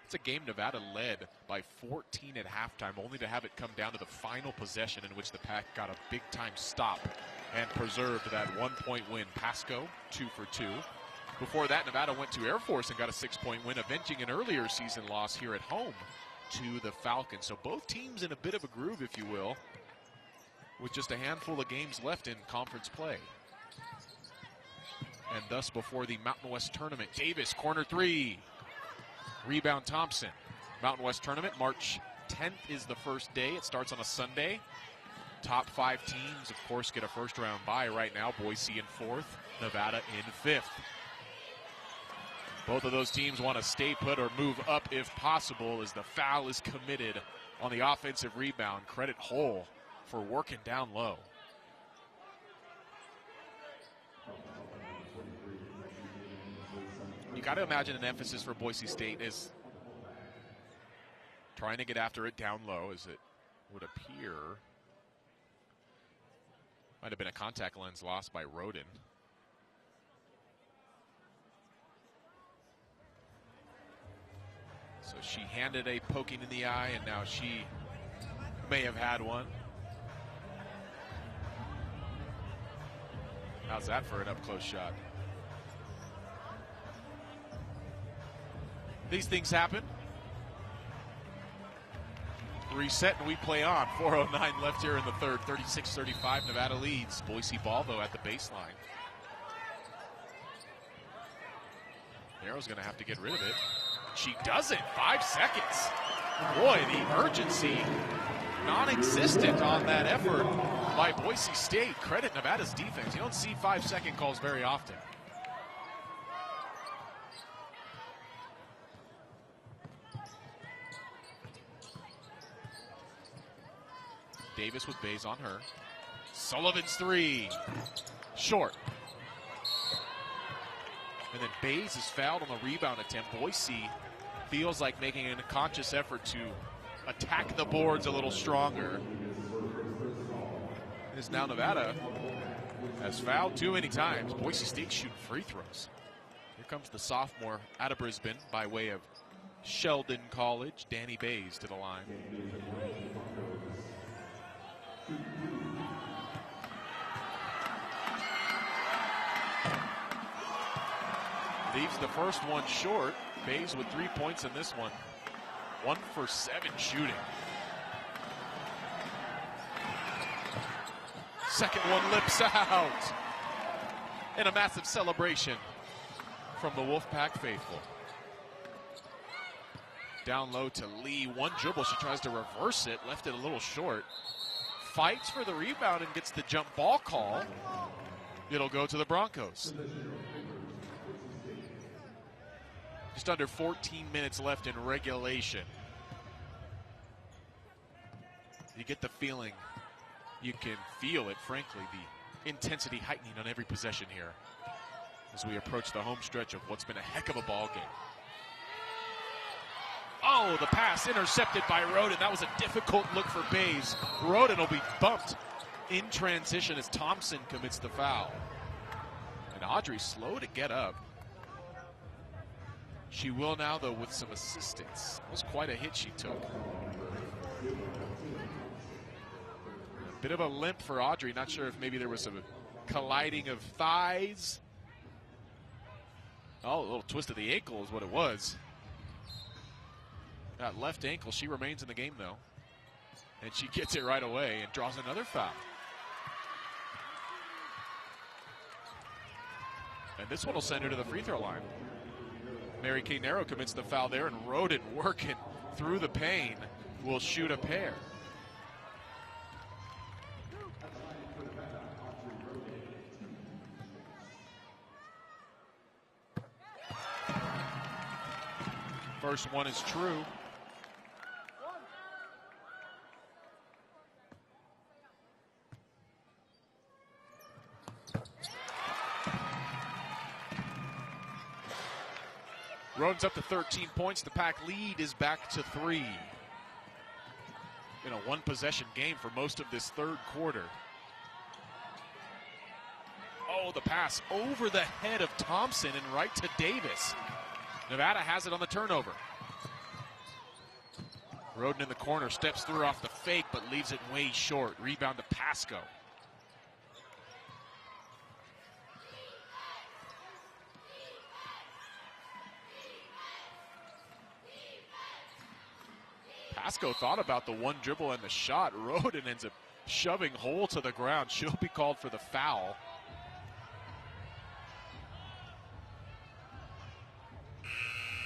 It's a game Nevada led by 14 at halftime, only to have it come down to the final possession in which the Pack got a big-time stop and preserved that 1-point win. Pasco, 2 for 2. Before that, Nevada went to Air Force and got a 6-point win, avenging an earlier season loss here at home to the Falcons. So both teams in a bit of a groove, if you will, with just a handful of games left in conference play. And thus before the Mountain West Tournament, Davis, corner 3. Rebound Thompson. Mountain West Tournament, March 10th is the first day. It starts on a Sunday. Top 5 teams, of course, get a first-round bye right now. Boise in 4th, Nevada in 5th. Both of those teams want to stay put or move up if possible, as the foul is committed on the offensive rebound. Credit Hull for working down low. You got to imagine an emphasis for Boise State is trying to get after it down low, as it would appear. Might have been a contact lens lost by Roden. So she handed a poking in the eye, and now she may have had one. How's that for an up-close shot? These things happen. Reset and we play on. 4:09 left here in the third. 36-35, Nevada leads. Boise ball, though, at the baseline. Narrow's going to have to get rid of it. She does it. 5 seconds. Boy, the urgency non-existent on that effort by Boise State. Credit Nevada's defense. You don't see 5-second calls very often. Davis with Bays on her. Sullivan's 3. Short. And then Bays is fouled on the rebound attempt. Boise feels like making a conscious effort to attack the boards a little stronger. As now Nevada has fouled too many times. Boise State shooting free throws. Here comes the sophomore out of Brisbane by way of Sheldon College. Danny Bays to the line. Leaves the first one short. Bays with 3 points in this one. 1 for 7 shooting. Second one lips out. And a massive celebration from the Wolfpack faithful. Down low to Lee. One dribble. She tries to reverse it. Left it a little short. Fights for the rebound and gets the jump ball call. It'll go to the Broncos. Just under 14 minutes left in regulation. You get the feeling, you can feel it, frankly, the intensity heightening on every possession here as we approach the home stretch of what's been a heck of a ball game. Oh, the pass intercepted by Roden. That was a difficult look for Bays. Roden will be bumped in transition as Thompson commits the foul. And Audrey slow to get up. She will now, though, with some assistance. It was quite a hit she took. A bit of a limp for Audrey. Not sure if maybe there was some colliding of thighs. Oh, a little twist of the ankle is what it was. That left ankle, she remains in the game, though. And she gets it right away and draws another foul. And this one will send her to the free throw line. Mary Kay Narrow commits the foul there, and Roden working through the pain will shoot a pair. First one is true. Roden's up to 13 points. The Pack lead is back to 3. In a one-possession game for most of this third quarter. Oh, the pass over the head of Thompson and right to Davis. Nevada has it on the turnover. Roden in the corner, steps through off the fake, but leaves it way short. Rebound to Pasco. Pasco thought about the one dribble and the shot. Roden ends up shoving Hole to the ground. She'll be called for the foul.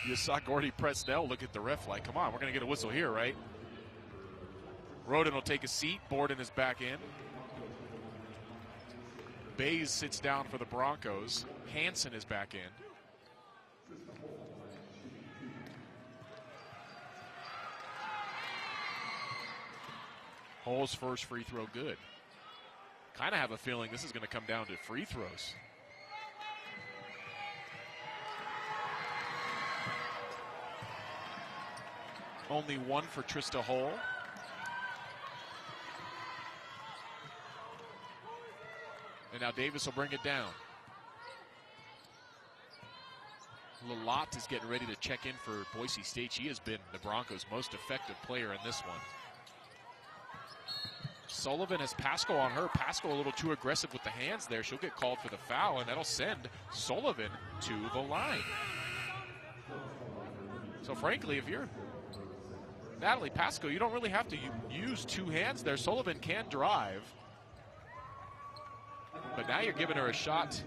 You saw Gordy Presnell look at the ref like, come on, we're going to get a whistle here, right? Roden will take a seat. Borden is back in. Bays sits down for the Broncos. Hansen is back in. Hole's first free throw good. Kind of have a feeling this is going to come down to free throws. Only one for Trista Hole. And now Davis will bring it down. Lalott is getting ready to check in for Boise State. She has been the Broncos' most effective player in this one. Sullivan has Pasco on her. Pasco a little too aggressive with the hands there. She'll get called for the foul, and that'll send Sullivan to the line. So frankly, if you're Natalie Pasco, you don't really have to use two hands there. Sullivan can drive. But now you're giving her a shot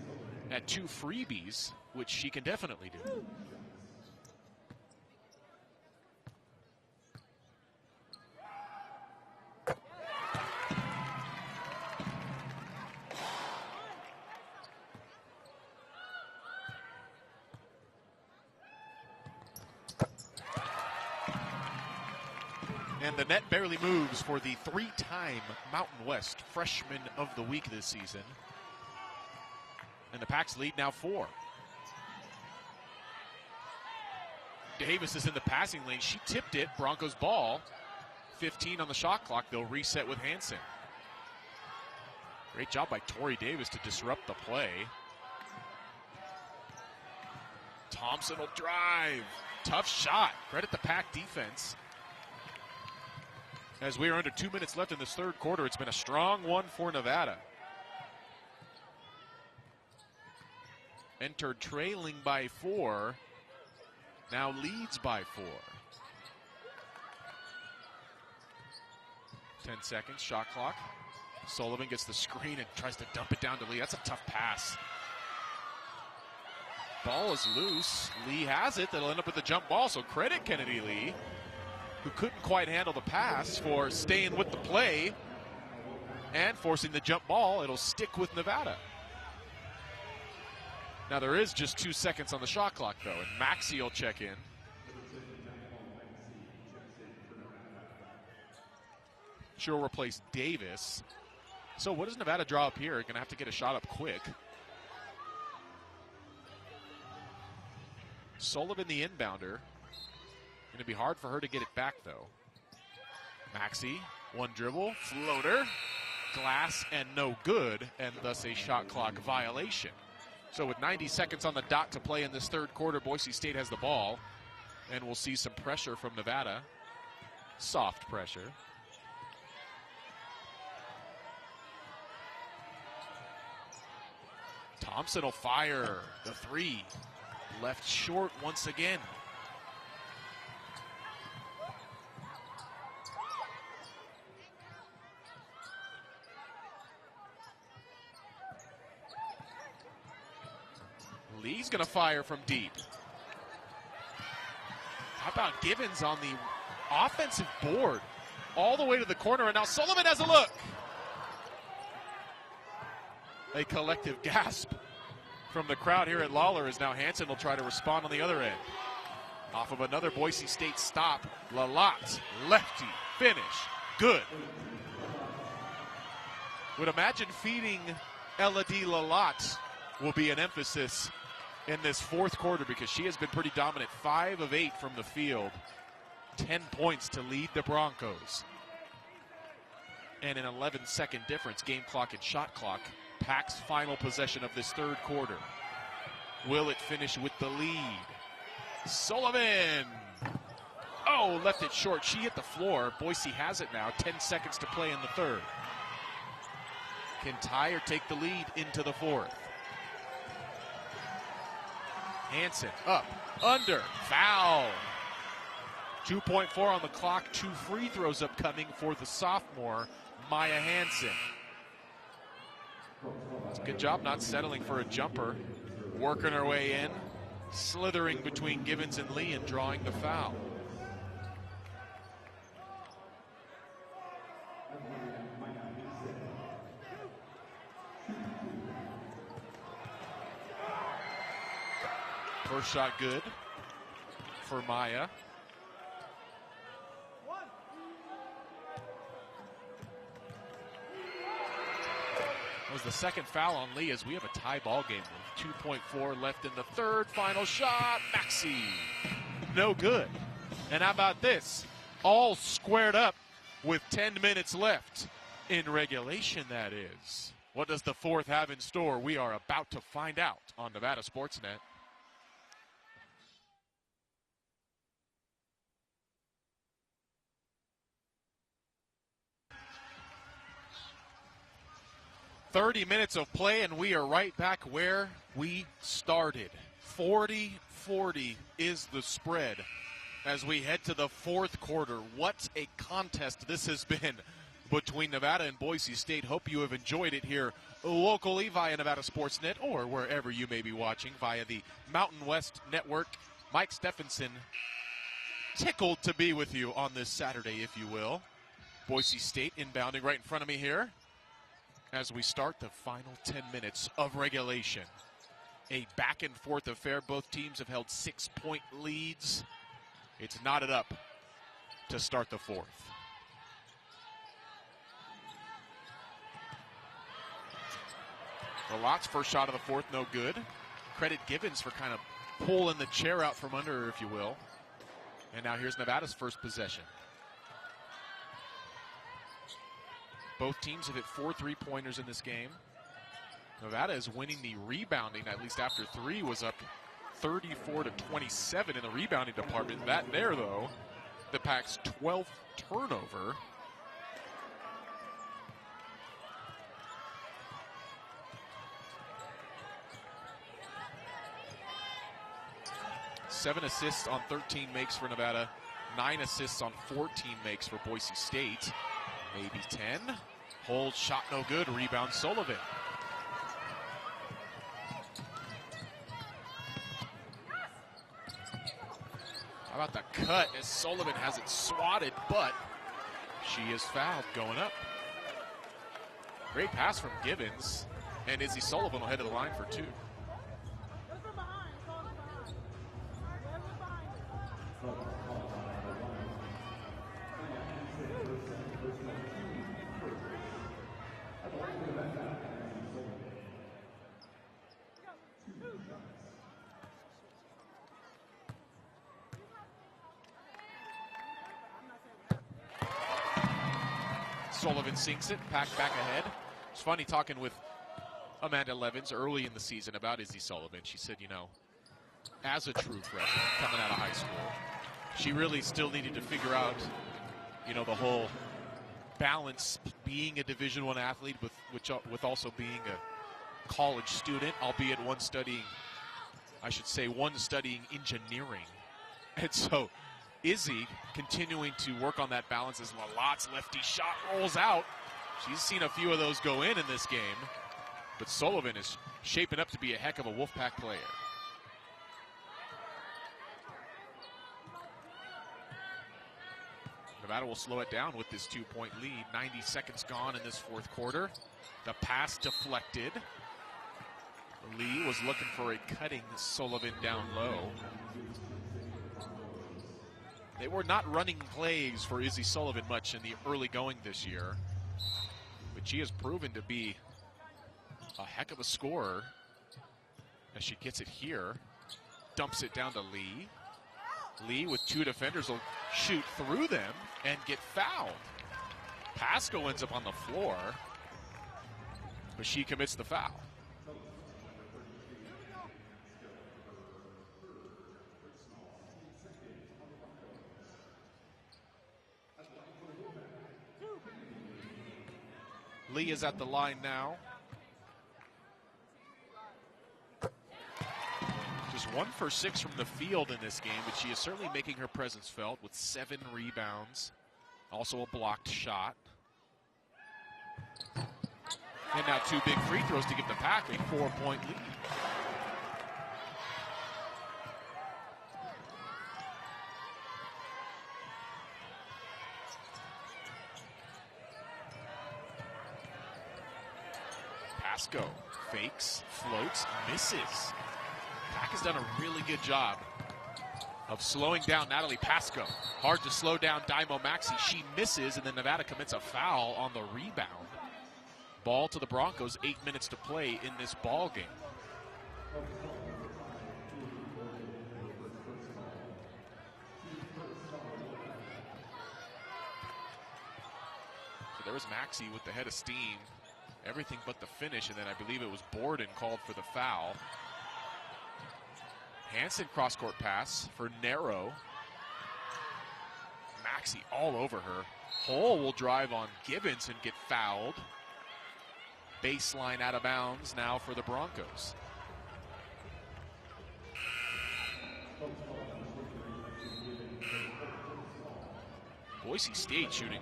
at two freebies, which she can definitely do. And the net barely moves for the three-time Mountain West Freshman of the Week this season. And the Pack's lead now 4. Davis is in the passing lane. She tipped it. Broncos ball. 15 on the shot clock. They'll reset with Hansen. Great job by Tori Davis to disrupt the play. Thompson will drive. Tough shot. Credit the Pack defense. As we are under 2 minutes left in this third quarter, it's been a strong one for Nevada. Entered trailing by 4, now leads by 4. 10 seconds, shot clock. Sullivan gets the screen and tries to dump it down to Lee. That's a tough pass. Ball is loose. Lee has it. That'll end up with the jump ball, so credit Kennedy Lee, who couldn't quite handle the pass, for staying with the play and forcing the jump ball. It'll stick with Nevada. Now there is just 2 seconds on the shot clock though, and Maxey will check in. She'll replace Davis. So what does Nevada draw up here? Gonna have to get a shot up quick. Sullivan the inbounder. Going to be hard for her to get it back, though. Maxey, one dribble, floater, glass, and no good, and thus a shot clock violation. So with 90 seconds on the dot to play in this third quarter, Boise State has the ball, and we'll see some pressure from Nevada. Soft pressure. Thompson will fire the 3. Left short once again. Lee's going to fire from deep. How about Givens on the offensive board? All the way to the corner, and now Sullivan has a look. A collective gasp from the crowd here at Lawlor as now Hansen will try to respond on the other end. Off of another Boise State stop, Lalott, lefty, finish, good. Would imagine feeding Elodie Lalott will be an emphasis in this fourth quarter, because she has been pretty dominant. 5 of 8 from the field. 10 points to lead the Broncos. And an 11-second difference, game clock and shot clock, Pack's final possession of this third quarter. Will it finish with the lead? Sullivan! Oh, left it short. She hit the floor. Boise has it now. 10 seconds to play in the third. Can tie or take the lead into the fourth? Hansen up, under, foul. 2.4 on the clock. 2 free throws upcoming for the sophomore, Maya Hansen. It's a good job not settling for a jumper. Working her way in, slithering between Givens and Lee and drawing the foul. First shot good for Maya. It was the second foul on Lee as we have a tie ball game with 2.4 left in the third. Final shot, Maxey. No good. And how about this? All squared up with 10 minutes left in regulation, that is. What does the fourth have in store? We are about to find out on Nevada Sportsnet. "30 minutes of play, and we are right back where we started. 40-40 is the spread as we head to the fourth quarter. What a contest this has been between Nevada and Boise State. Hope you have enjoyed it here locally via Nevada Sportsnet or wherever you may be watching via the Mountain West Network. Mike Stephenson, tickled to be with you on this Saturday, if you will. Boise State inbounding right in front of me here as we start the final 10 minutes of regulation. A back and forth affair. Both teams have held 6-point leads. It's knotted up to start the fourth. Lalotte's first shot of the fourth, no good. Credit Givens for kind of pulling the chair out from under her, if you will. And now here's Nevada's first possession. Both teams have hit 4 3-pointers in this game. Nevada is winning the rebounding, at least after 3 was up 34-27 in the rebounding department. That there, though, the Pack's 12th turnover. Seven assists on 13 makes for Nevada. 9 assists on 14 makes for Boise State. Maybe 10. Hold shot no good. Rebound Sullivan. How about the cut as Sullivan has it swatted, but she is fouled going up. Great pass from Givens, and Izzy Sullivan will head to the line for 2. Sullivan sinks it, Pack back ahead. It's funny talking with Amanda Levins early in the season about Izzy Sullivan. She said, you know, as a true freshman coming out of high school, she really still needed to figure out, you know, the whole balance being a Division I athlete with also being a college student, albeit one studying engineering. And so Izzy continuing to work on that balance as Lalotte's lefty shot rolls out. She's seen a few of those go in this game, but Sullivan is shaping up to be a heck of a Wolfpack player. Nevada will slow it down with this 2-point lead. 90 seconds gone in this fourth quarter. The pass deflected. Lee was looking for a cutting Sullivan down low. They were not running plays for Izzy Sullivan much in the early going this year, but she has proven to be a heck of a scorer as she gets it here. Dumps it down to Lee. Lee with 2 defenders will shoot through them and get fouled. Pasco ends up on the floor. but she commits the foul. Lee is at the line now. Just 1 for 6 from the field in this game, but she is certainly making her presence felt with 7 rebounds. Also a blocked shot. And now 2 big free throws to give the Pack a 4-point lead. Pasco fakes, floats, misses. Pack has done a really good job of slowing down Natalie Pasco. Hard to slow down Dymo Maxey. She misses, and then Nevada commits a foul on the rebound. Ball to the Broncos, 8 minutes to play in this ball game. So there was Maxey with the head of steam. Everything but the finish, and then I believe it was Borden called for the foul. Hansen cross-court pass for Narrow. Maxey all over her. Hole will drive on Gibbons and get fouled. Baseline out of bounds now for the Broncos. Boise State shooting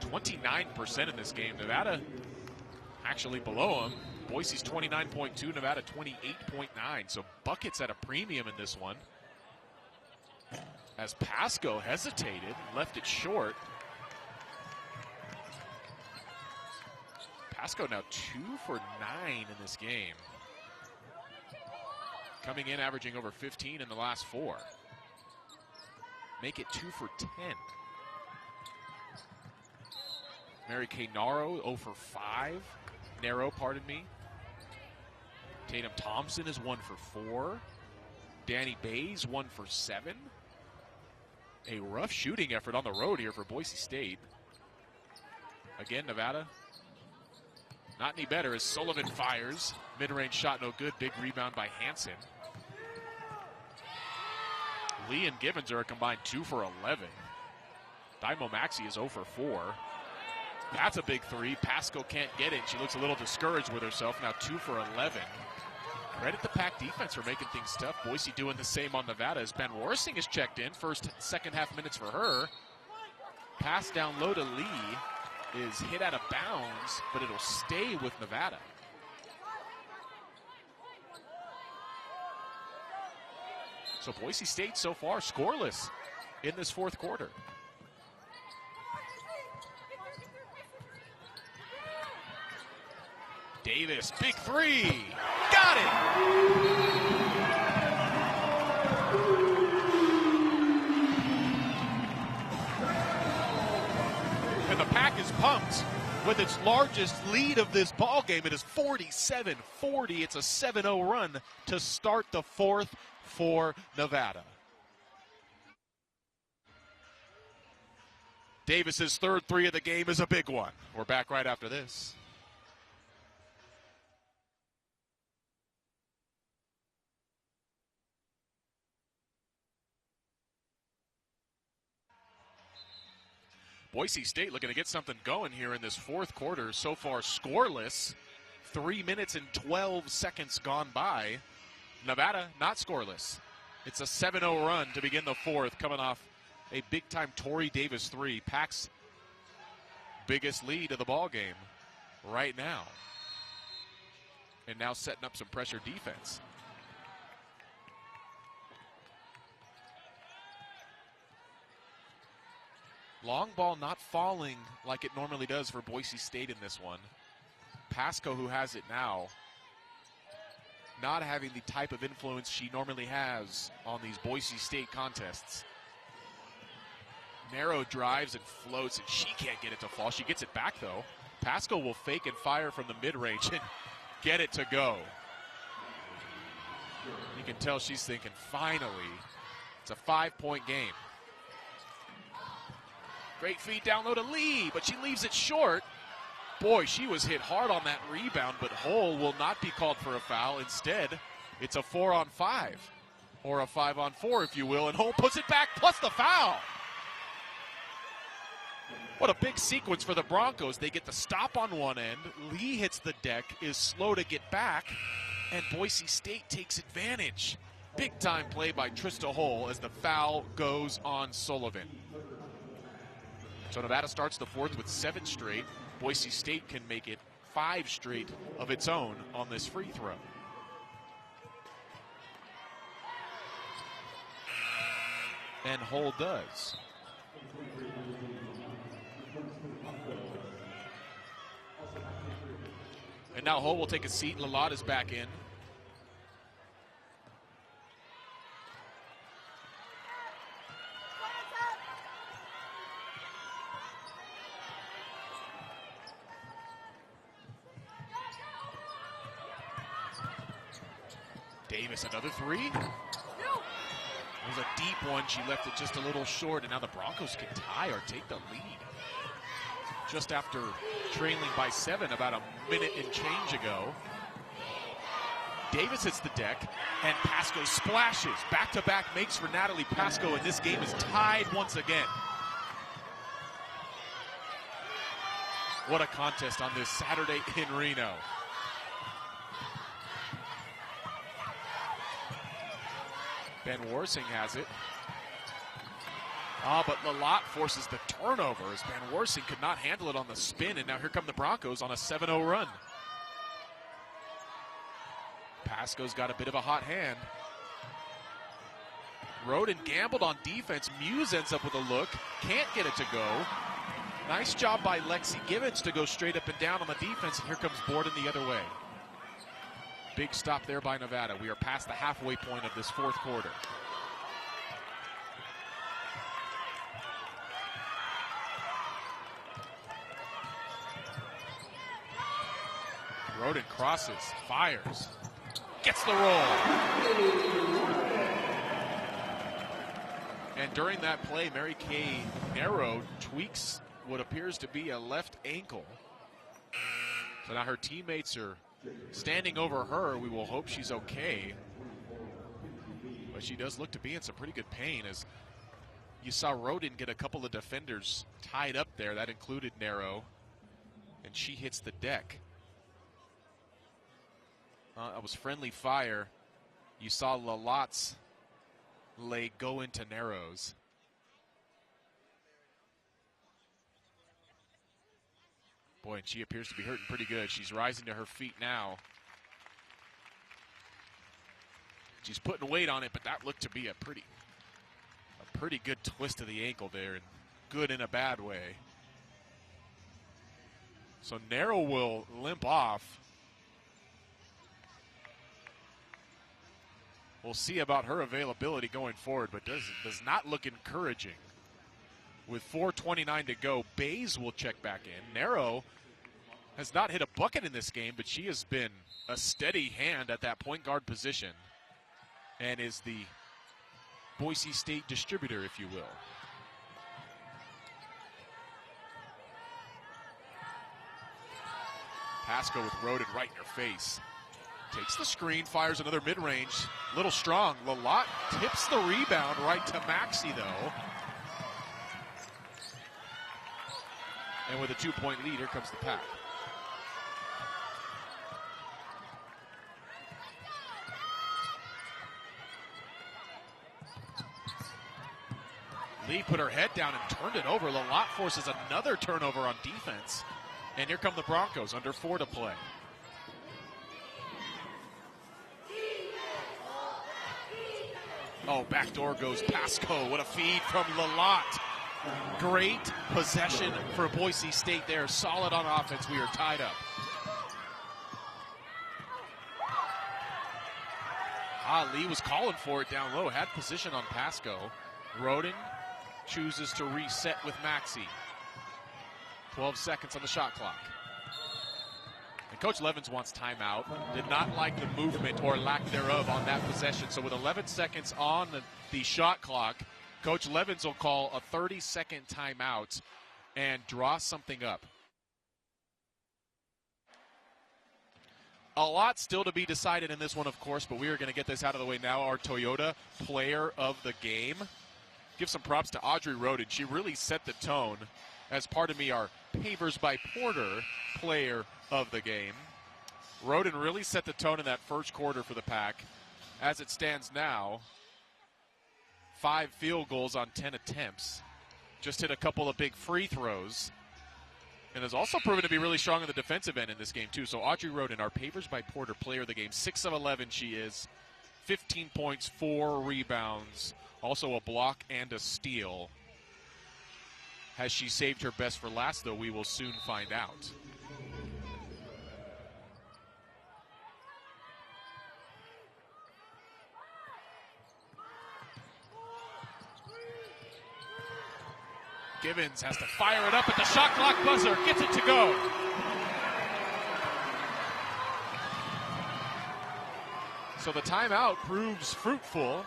29% in this game. Nevada actually below them. Boise's 29.2, Nevada 28.9. So buckets at a premium in this one. As Pasco hesitated, left it short. Pasco now 2 for 9 in this game. Coming in, averaging over 15 in the last 4. Make it 2 for 10. Mary Kay Narrow 0 for 5. Narrow, pardon me. Tatum Thompson is 1 for 4. Danny Bays 1 for 7. A rough shooting effort on the road here for Boise State. Again, Nevada not any better as Sullivan fires. Mid-range shot no good. Big rebound by Hansen. Lee and Gibbons are a combined 2 for 11. Dymo Maxey is 0 for 4. That's a big 3. Pasco can't get it. She looks a little discouraged with herself. Now 2 for 11. Credit the Pack defense for making things tough. Boise doing the same on Nevada as Ben Warsing is checked in. Second half minutes for her. Pass down low to Lee is hit out of bounds, but it'll stay with Nevada. So Boise State so far scoreless in this fourth quarter. Davis, big 3, got it! And the Pack is pumped with its largest lead of this ball game. It is 47-40. It's a 7-0 run to start the fourth for Nevada. Davis's third 3 of the game is a big one. We're back right after this. Boise State looking to get something going here in this fourth quarter. So far scoreless. 3 minutes and 12 seconds gone by. Nevada not scoreless. It's a 7-0 run to begin the fourth, coming off a big-time Tori Davis 3. Pack's biggest lead of the ball game right now. And now setting up some pressure defense. Long ball not falling like it normally does for Boise State in this one. Pasco, who has it now, not having the type of influence she normally has on these Boise State contests. Narrow drives and floats, and she can't get it to fall. She gets it back, though. Pasco will fake and fire from the mid-range and get it to go. You can tell she's thinking, finally, it's a 5-point game. Great feed down low to Lee, but she leaves it short. Boy, she was hit hard on that rebound, but Hull will not be called for a foul. Instead, it's a 4-on-5, or a 5-on-4, if you will, and Hull puts it back, plus the foul. What a big sequence for the Broncos. They get the stop on one end. Lee hits the deck, is slow to get back, and Boise State takes advantage. Big-time play by Trista Hull as the foul goes on Sullivan. So Nevada starts the fourth with 7 straight. Boise State can make it 5 straight of its own on this free throw. And Hull does. And now Hull will take a seat. Lawlor is back in. Davis, another three. It was a deep one. She left it just a little short, and now the Broncos can tie or take the lead. Just after trailing by 7 about a minute and change ago. Davis hits the deck, and Pasco splashes. Back-to-back makes for Natalie Pasco, and this game is tied once again. What a contest on this Saturday in Reno. Ben Warsing has it. But Lawlor forces the turnover as Ben Warsing could not handle it on the spin, and now here come the Broncos on a 7-0 run. Pasco's got a bit of a hot hand. Roden gambled on defense. Muse ends up with a look. Can't get it to go. Nice job by Lexi Gibbons to go straight up and down on the defense, and here comes Borden the other way. Big stop there by Nevada. We are past the halfway point of this fourth quarter. Roden crosses, fires, gets the roll. And during that play, Mary Kay Narrow tweaks what appears to be a left ankle. So now her teammates are standing over her. We will hope she's okay. But she does look to be in some pretty good pain, as you saw Roden get a couple of defenders tied up there. That included Narrow. And she hits the deck. That was friendly fire. You saw Lawlor's leg go into Narrow's. Boy, and she appears to be hurting pretty good. She's rising to her feet now. She's putting weight on it, but that looked to be a pretty good twist of the ankle there, and good in a bad way. So Narrow will limp off. We'll see about her availability going forward, but does not look encouraging. With 4:29 to go, Bays will check back in. Narrow has not hit a bucket in this game, but she has been a steady hand at that point guard position and is the Boise State distributor, if you will. Pasco with Roden right in her face. Takes the screen, fires another mid-range. Little strong. Lawlor tips the rebound right to Maxey, though. And with a 2-point lead, here comes the pack. Lee put her head down and turned it over. Lawlor forces another turnover on defense. And here come the Broncos, under 4 to play. Oh, backdoor goes Pasco. What a feed from Lawlor. Great possession for Boise State there. Solid on offense. We are tied up. Lee was calling for it down low. Had position on Pasco. Roden chooses to reset with Maxey. 12 seconds on the shot clock. And Coach Levens wants timeout. Did not like the movement or lack thereof on that possession. So with 11 seconds on the shot clock, Coach Levens will call a 30-second timeout and draw something up. A lot still to be decided in this one, of course, but we are going to get this out of the way now. Our Toyota player of the game. Give some props to Audrey Roden. She really set the tone. As part of me, our Pavers by Porter player of the game. Roden really set the tone in that first quarter for the Pack. As it stands now, 5 field goals on 10 attempts. Just hit a couple of big free throws. And has also proven to be really strong on the defensive end in this game, too. So Audrey Roden, our Pavers by Porter player of the game. 6 of 11 she is. 15 points, 4 rebounds. Also a block and a steal. Has she saved her best for last, though? We will soon find out. Givens has to fire it up at the shot clock buzzer. Gets it to go. So the timeout proves fruitful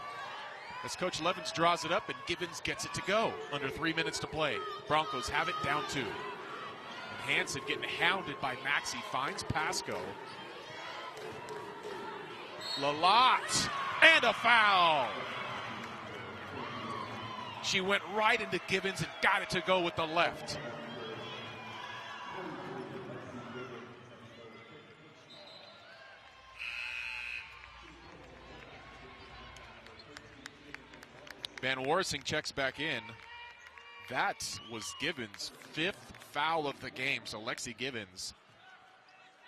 as Coach Levens draws it up and Givens gets it to go. Under 3 minutes to play. Broncos have it down 2. And Hansen getting hounded by Maxey finds Pasco. Lalott and a foul. She went right into Givens and got it to go with the left. Van Warsing checks back in. That was Givens' 5th foul of the game. So Lexi Givens,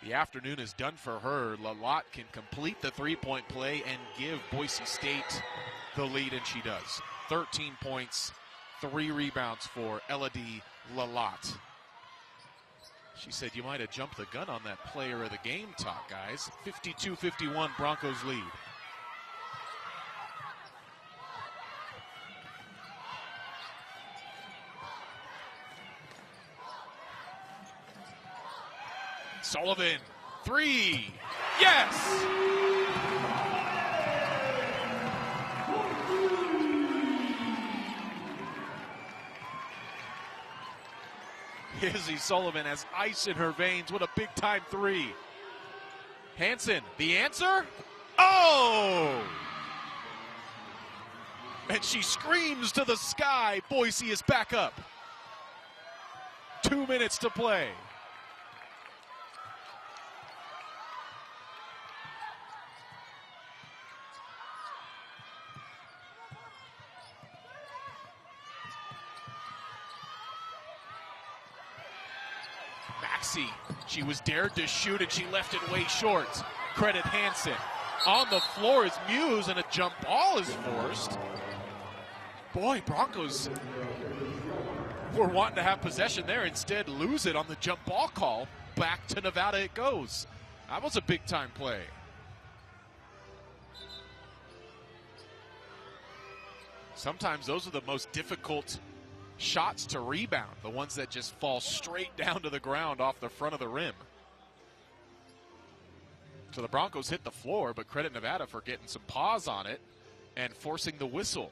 the afternoon is done for her. Lalott can complete the three-point play and give Boise State the lead, and she does. 13 points, 3 rebounds for Elodie Lalott. She said, you might have jumped the gun on that player of the game talk, guys. 52-51, Broncos lead. Sullivan, 3, yes! Izzy Sullivan has ice in her veins. What a big-time 3. Hansen, the answer? Oh! And she screams to the sky. Boise is back up. 2 minutes to play. Maxey, she was dared to shoot and she left it way short. Credit Hansen. On the floor is Muse and a jump ball is forced. Boy, Broncos were wanting to have possession there. Instead, lose it on the jump ball call. Back to Nevada it goes. That was a big-time play. Sometimes those are the most difficult shots to rebound, the ones that just fall straight down to the ground off the front of the rim. So the Broncos hit the floor, but credit Nevada for getting some pause on it and forcing the whistle.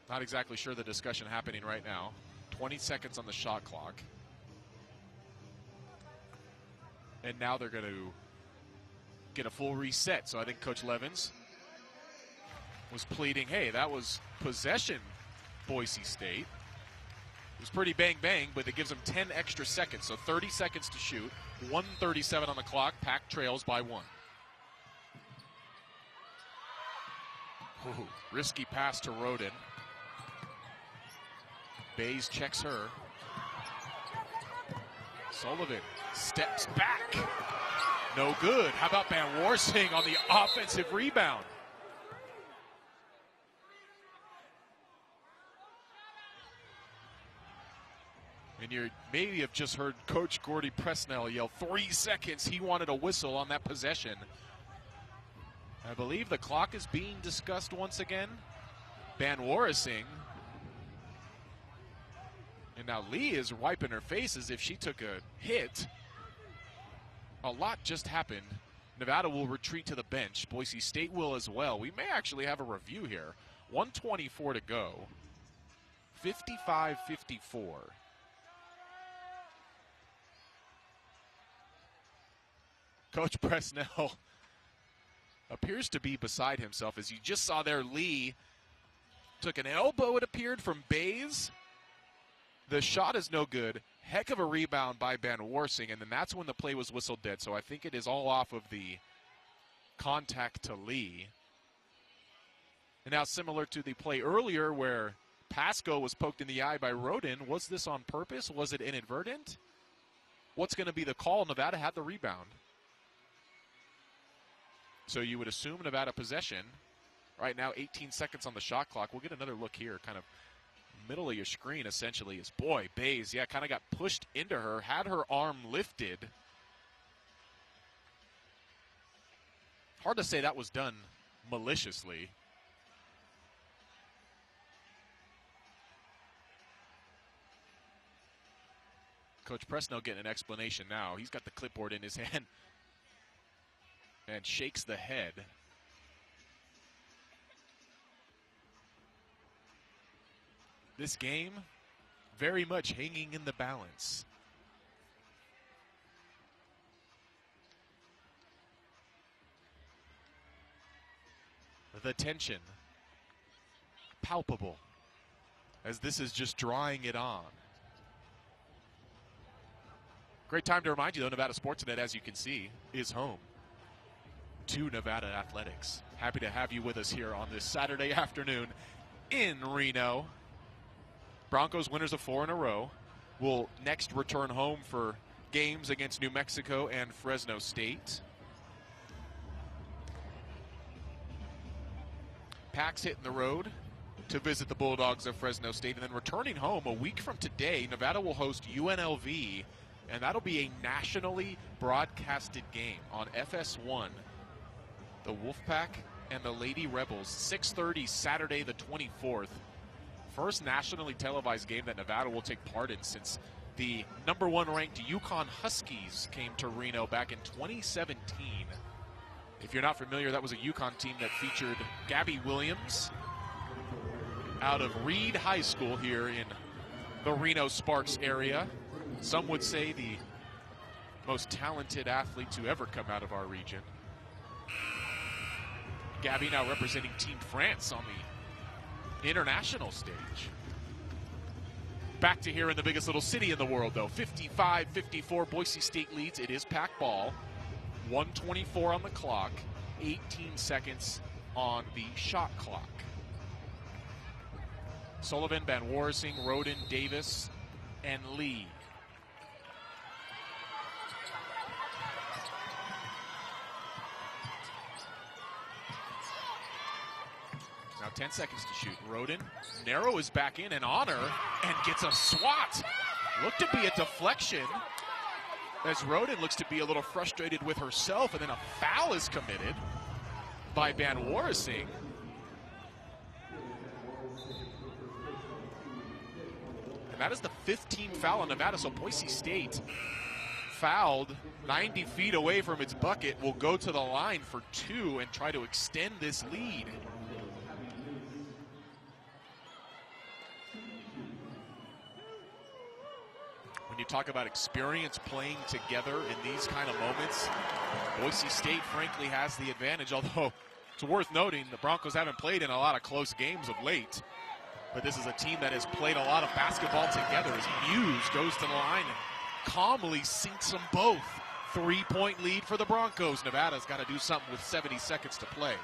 Not exactly sure the discussion happening right now. 20 seconds on the shot clock. And now they're going to get a full reset. So I think Coach Levens was pleading, hey, that was possession, Boise State. It was pretty bang-bang, but it gives them 10 extra seconds. So 30 seconds to shoot, 1:37 on the clock. Pack trails by 1. Ooh, risky pass to Roden. Bays checks her. Sullivan steps back. No good. How about Van Warsing on the offensive rebound? And you maybe have just heard Coach Gordy Presnell yell 3 seconds. He wanted a whistle on that possession. I believe the clock is being discussed once again. Van Warsing. And now Lee is wiping her face as if she took a hit. A lot just happened. Nevada will retreat to the bench. Boise State will as well. We may actually have a review here. 1:24 to go. 55-54. Coach Presnell appears to be beside himself. As you just saw there, Lee took an elbow, it appeared, from Bays. The shot is no good. Heck of a rebound by Van Warsing, and then that's when the play was whistled dead. So I think it is all off of the contact to Lee. And now similar to the play earlier where Pasco was poked in the eye by Roden, was this on purpose? Was it inadvertent? What's going to be the call? Nevada had the rebound. So you would assume Nevada possession. Right now, 18 seconds on the shot clock. We'll get another look here, kind of middle of your screen, essentially, is, boy, Bays, yeah, kind of got pushed into her, had her arm lifted. Hard to say that was done maliciously. Coach Presnell getting an explanation now. He's got the clipboard in his hand and shakes the head. This game very much hanging in the balance. The tension palpable as this is just drawing it on. Great time to remind you, though, Nevada Sportsnet, as you can see, is home to Nevada Athletics. Happy to have you with us here on this Saturday afternoon in Reno. Broncos winners of 4 in a row will next return home for games against New Mexico and Fresno State. Pack's hitting the road to visit the Bulldogs of Fresno State, and then returning home a week from today, Nevada will host UNLV, and that'll be a nationally broadcasted game on FS1. The Wolfpack and the Lady Rebels, 6:30 Saturday the 24th. First nationally televised game that Nevada will take part in since the #1 ranked UConn Huskies came to Reno back in 2017. If you're not familiar, that was a UConn team that featured Gabby Williams out of Reed High School here in the Reno Sparks area. Some would say the most talented athlete to ever come out of our region. Gabby now representing Team France on the international stage. Back to here in the biggest little city in the world, though. 55-54, Boise State leads. It is pack ball. 1:24 on the clock. 18 seconds on the shot clock. Sullivan, Van Warsing, Roden, Davis, and Lee. Now 10 seconds to shoot. Roden, narrow is back in and on her and gets a swat. Looked to be a deflection as Roden looks to be a little frustrated with herself, and then a foul is committed by Van Warsing. And that is the 15th foul on Nevada, so Boise State fouled 90 feet away from its bucket, will go to the line for 2 and try to extend this lead. When you talk about experience playing together in these kind of moments, Boise State frankly has the advantage, although it's worth noting the Broncos haven't played in a lot of close games of late. But this is a team that has played a lot of basketball together as Hughes goes to the line and calmly sinks them both. 3-point lead for the Broncos. Nevada's got to do something with 70 seconds to play.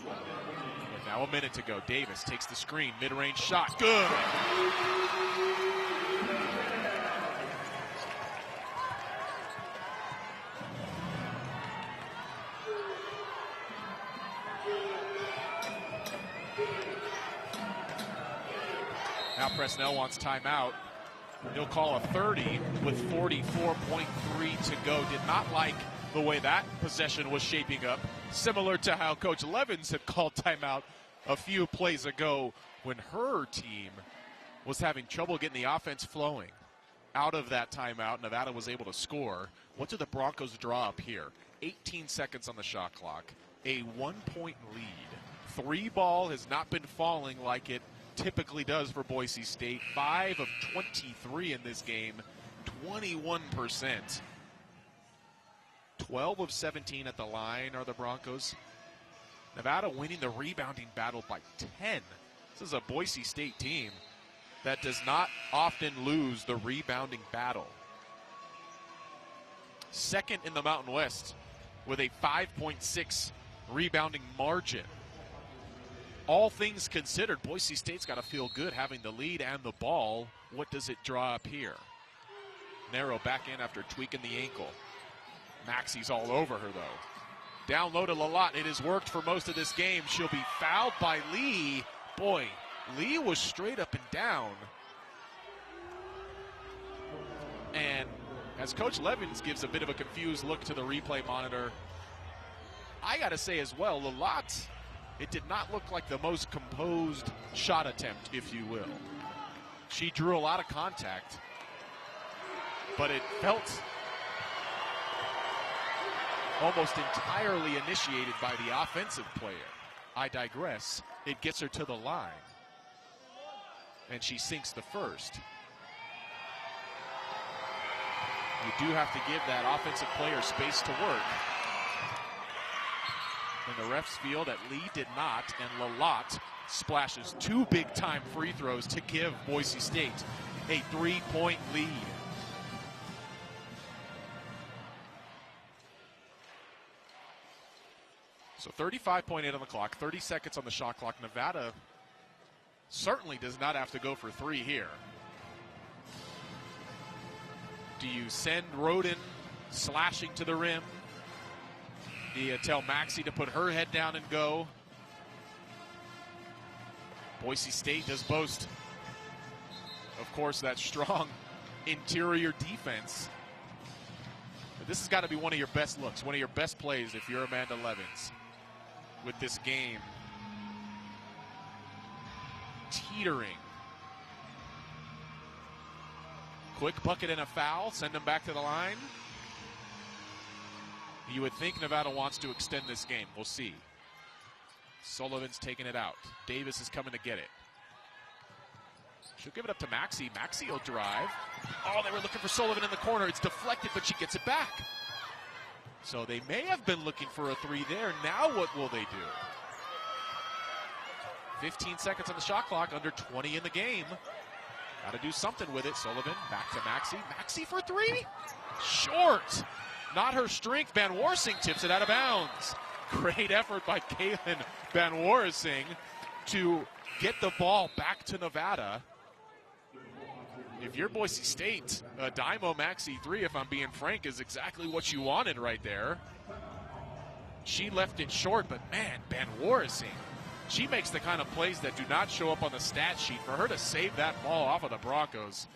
And now a minute to go. Davis takes the screen, mid-range shot, good. Now Presnell wants timeout. He'll call a 30 with 44.3 to go. Did not like the way that possession was shaping up. Similar to how Coach Levins had called timeout a few plays ago when her team was having trouble getting the offense flowing. Out of that timeout, Nevada was able to score. What do the Broncos draw up here? 18 seconds on the shot clock. A 1-point lead. 3-ball has not been falling like it typically does for Boise State. 5 of 23 in this game, 21%. 12 of 17 at the line are the Broncos. Nevada winning the rebounding battle by 10. This is a Boise State team that does not often lose the rebounding battle. Second in the Mountain West with a 5.6 rebounding margin. All things considered, Boise State's got to feel good having the lead and the ball. What does it draw up here? Narrow back in after tweaking the ankle. Maxey's all over her, though. Down low to Lawlor. It has worked for most of this game. She'll be fouled by Lee. Boy, Lee was straight up and down. And as Coach Levins gives a bit of a confused look to the replay monitor, I got to say as well, Lawlor, it did not look like the most composed shot attempt, if you will. She drew a lot of contact, but it felt almost entirely initiated by the offensive player. I digress. It gets her to the line, and she sinks the first. You do have to give that offensive player space to work. And the refs feel that Lee did not, and Lawlor splashes 2 big-time free throws to give Boise State a 3-point lead. So 35.8 on the clock, 30 seconds on the shot clock. Nevada certainly does not have to go for 3 here. Do you send Roden slashing to the rim? Do you tell Maxey to put her head down and go? Boise State does boast, of course, that strong interior defense. But this has got to be one of your best looks, one of your best plays if you're Amanda Levins. With this game teetering. Quick bucket and a foul, send them back to the line. You would think Nevada wants to extend this game. We'll see. Sullivan's taking it out. Davis is coming to get it. She'll give it up to Maxey. Maxey will drive. Oh, they were looking for Sullivan in the corner. It's deflected, but she gets it back. So they may have been looking for a 3 there. Now what will they do? 15 seconds on the shot clock, under 20 in the game. Got to do something with it. Sullivan back to Maxey. Maxey for 3? Short. Not her strength. Van Warsing tips it out of bounds. Great effort by Kaylin Van Warsing to get the ball back to Nevada. If you're Boise State, a Dymo Maxey 3, if I'm being frank, is exactly what you wanted right there. She left it short, but man, Van Warsing, she makes the kind of plays that do not show up on the stat sheet. For her to save that ball off of the Broncos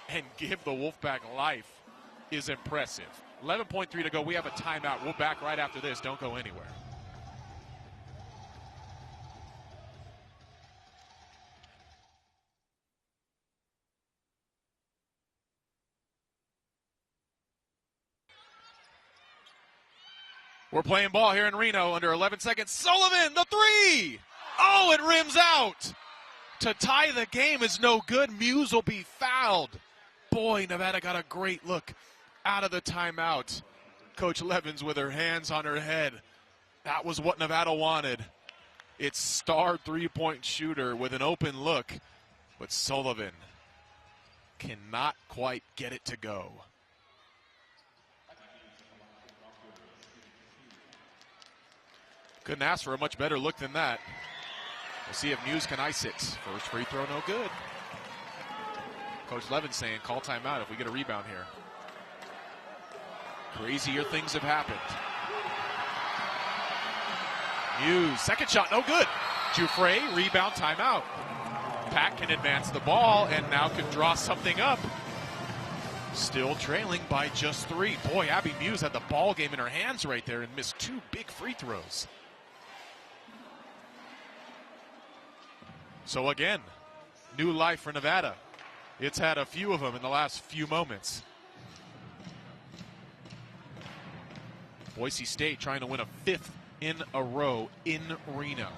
and give the Wolfpack life is impressive. 11.3 to go. We have a timeout. We'll back right after this. Don't go anywhere. We're playing ball here in Reno under 11 seconds. Sullivan, the 3! Oh, it rims out. To tie the game is no good. Muse will be fouled. Boy, Nevada got a great look out of the timeout. Coach Levins with her hands on her head. That was what Nevada wanted. It's star 3-point shooter with an open look. But Sullivan cannot quite get it to go. Couldn't ask for a much better look than that. We'll see if Muse can ice it. First free throw, no good. Coach Levin saying, call timeout if we get a rebound here. Crazier things have happened. Muse, second shot, no good. Giuffre, rebound, timeout. Pack can advance the ball and now can draw something up. Still trailing by just 3. Boy, Abby Muse had the ball game in her hands right there and missed 2 big free throws. So again, new life for Nevada. It's had a few of them in the last few moments. Boise State trying to win a 5th in a row in Reno.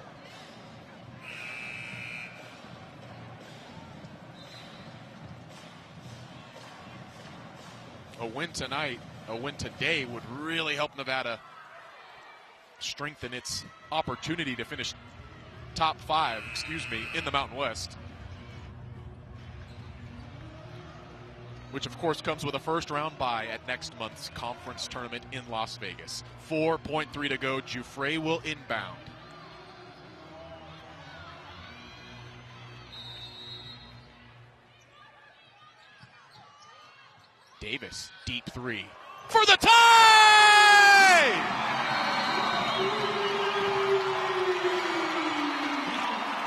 A win tonight, a win today would really help Nevada strengthen its opportunity to finish top 5, in the Mountain West. Which of course comes with a first round bye at next month's conference tournament in Las Vegas. 4.3 to go, Giuffre will inbound. Davis, deep 3 for the tie!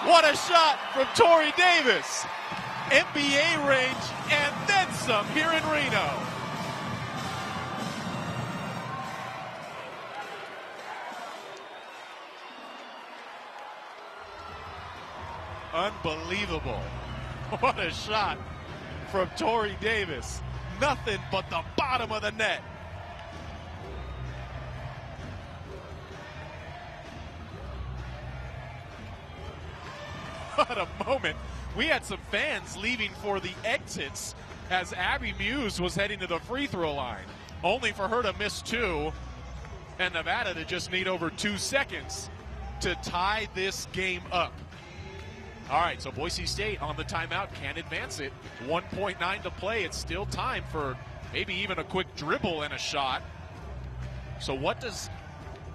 What a shot from Torrey Davis. NBA range and then some here in Reno. Unbelievable. What a shot from Torrey Davis. Nothing but the bottom of the net. What a moment. We had some fans leaving for the exits as Abby Muse was heading to the free throw line, only for her to miss 2 and Nevada to just need over 2 seconds to tie this game up. All right, so Boise State on the timeout can advance it. 1.9 to play. It's still time for maybe even a quick dribble and a shot. So what does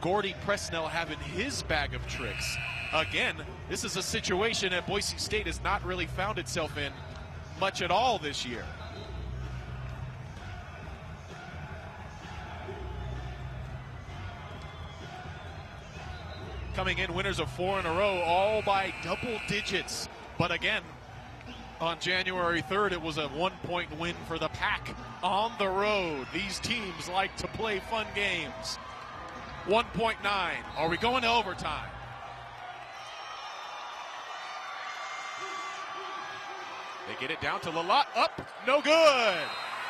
Gordy Presnell have in his bag of tricks? Again, this is a situation that Boise State has not really found itself in much at all this year. Coming in winners of 4 in a row, all by double digits. But again, on January 3rd, it was a 1-point win for the Pack on the road. These teams like to play fun games. 1.9. Are we going to overtime? They get it down to Lawlor. Up, no good.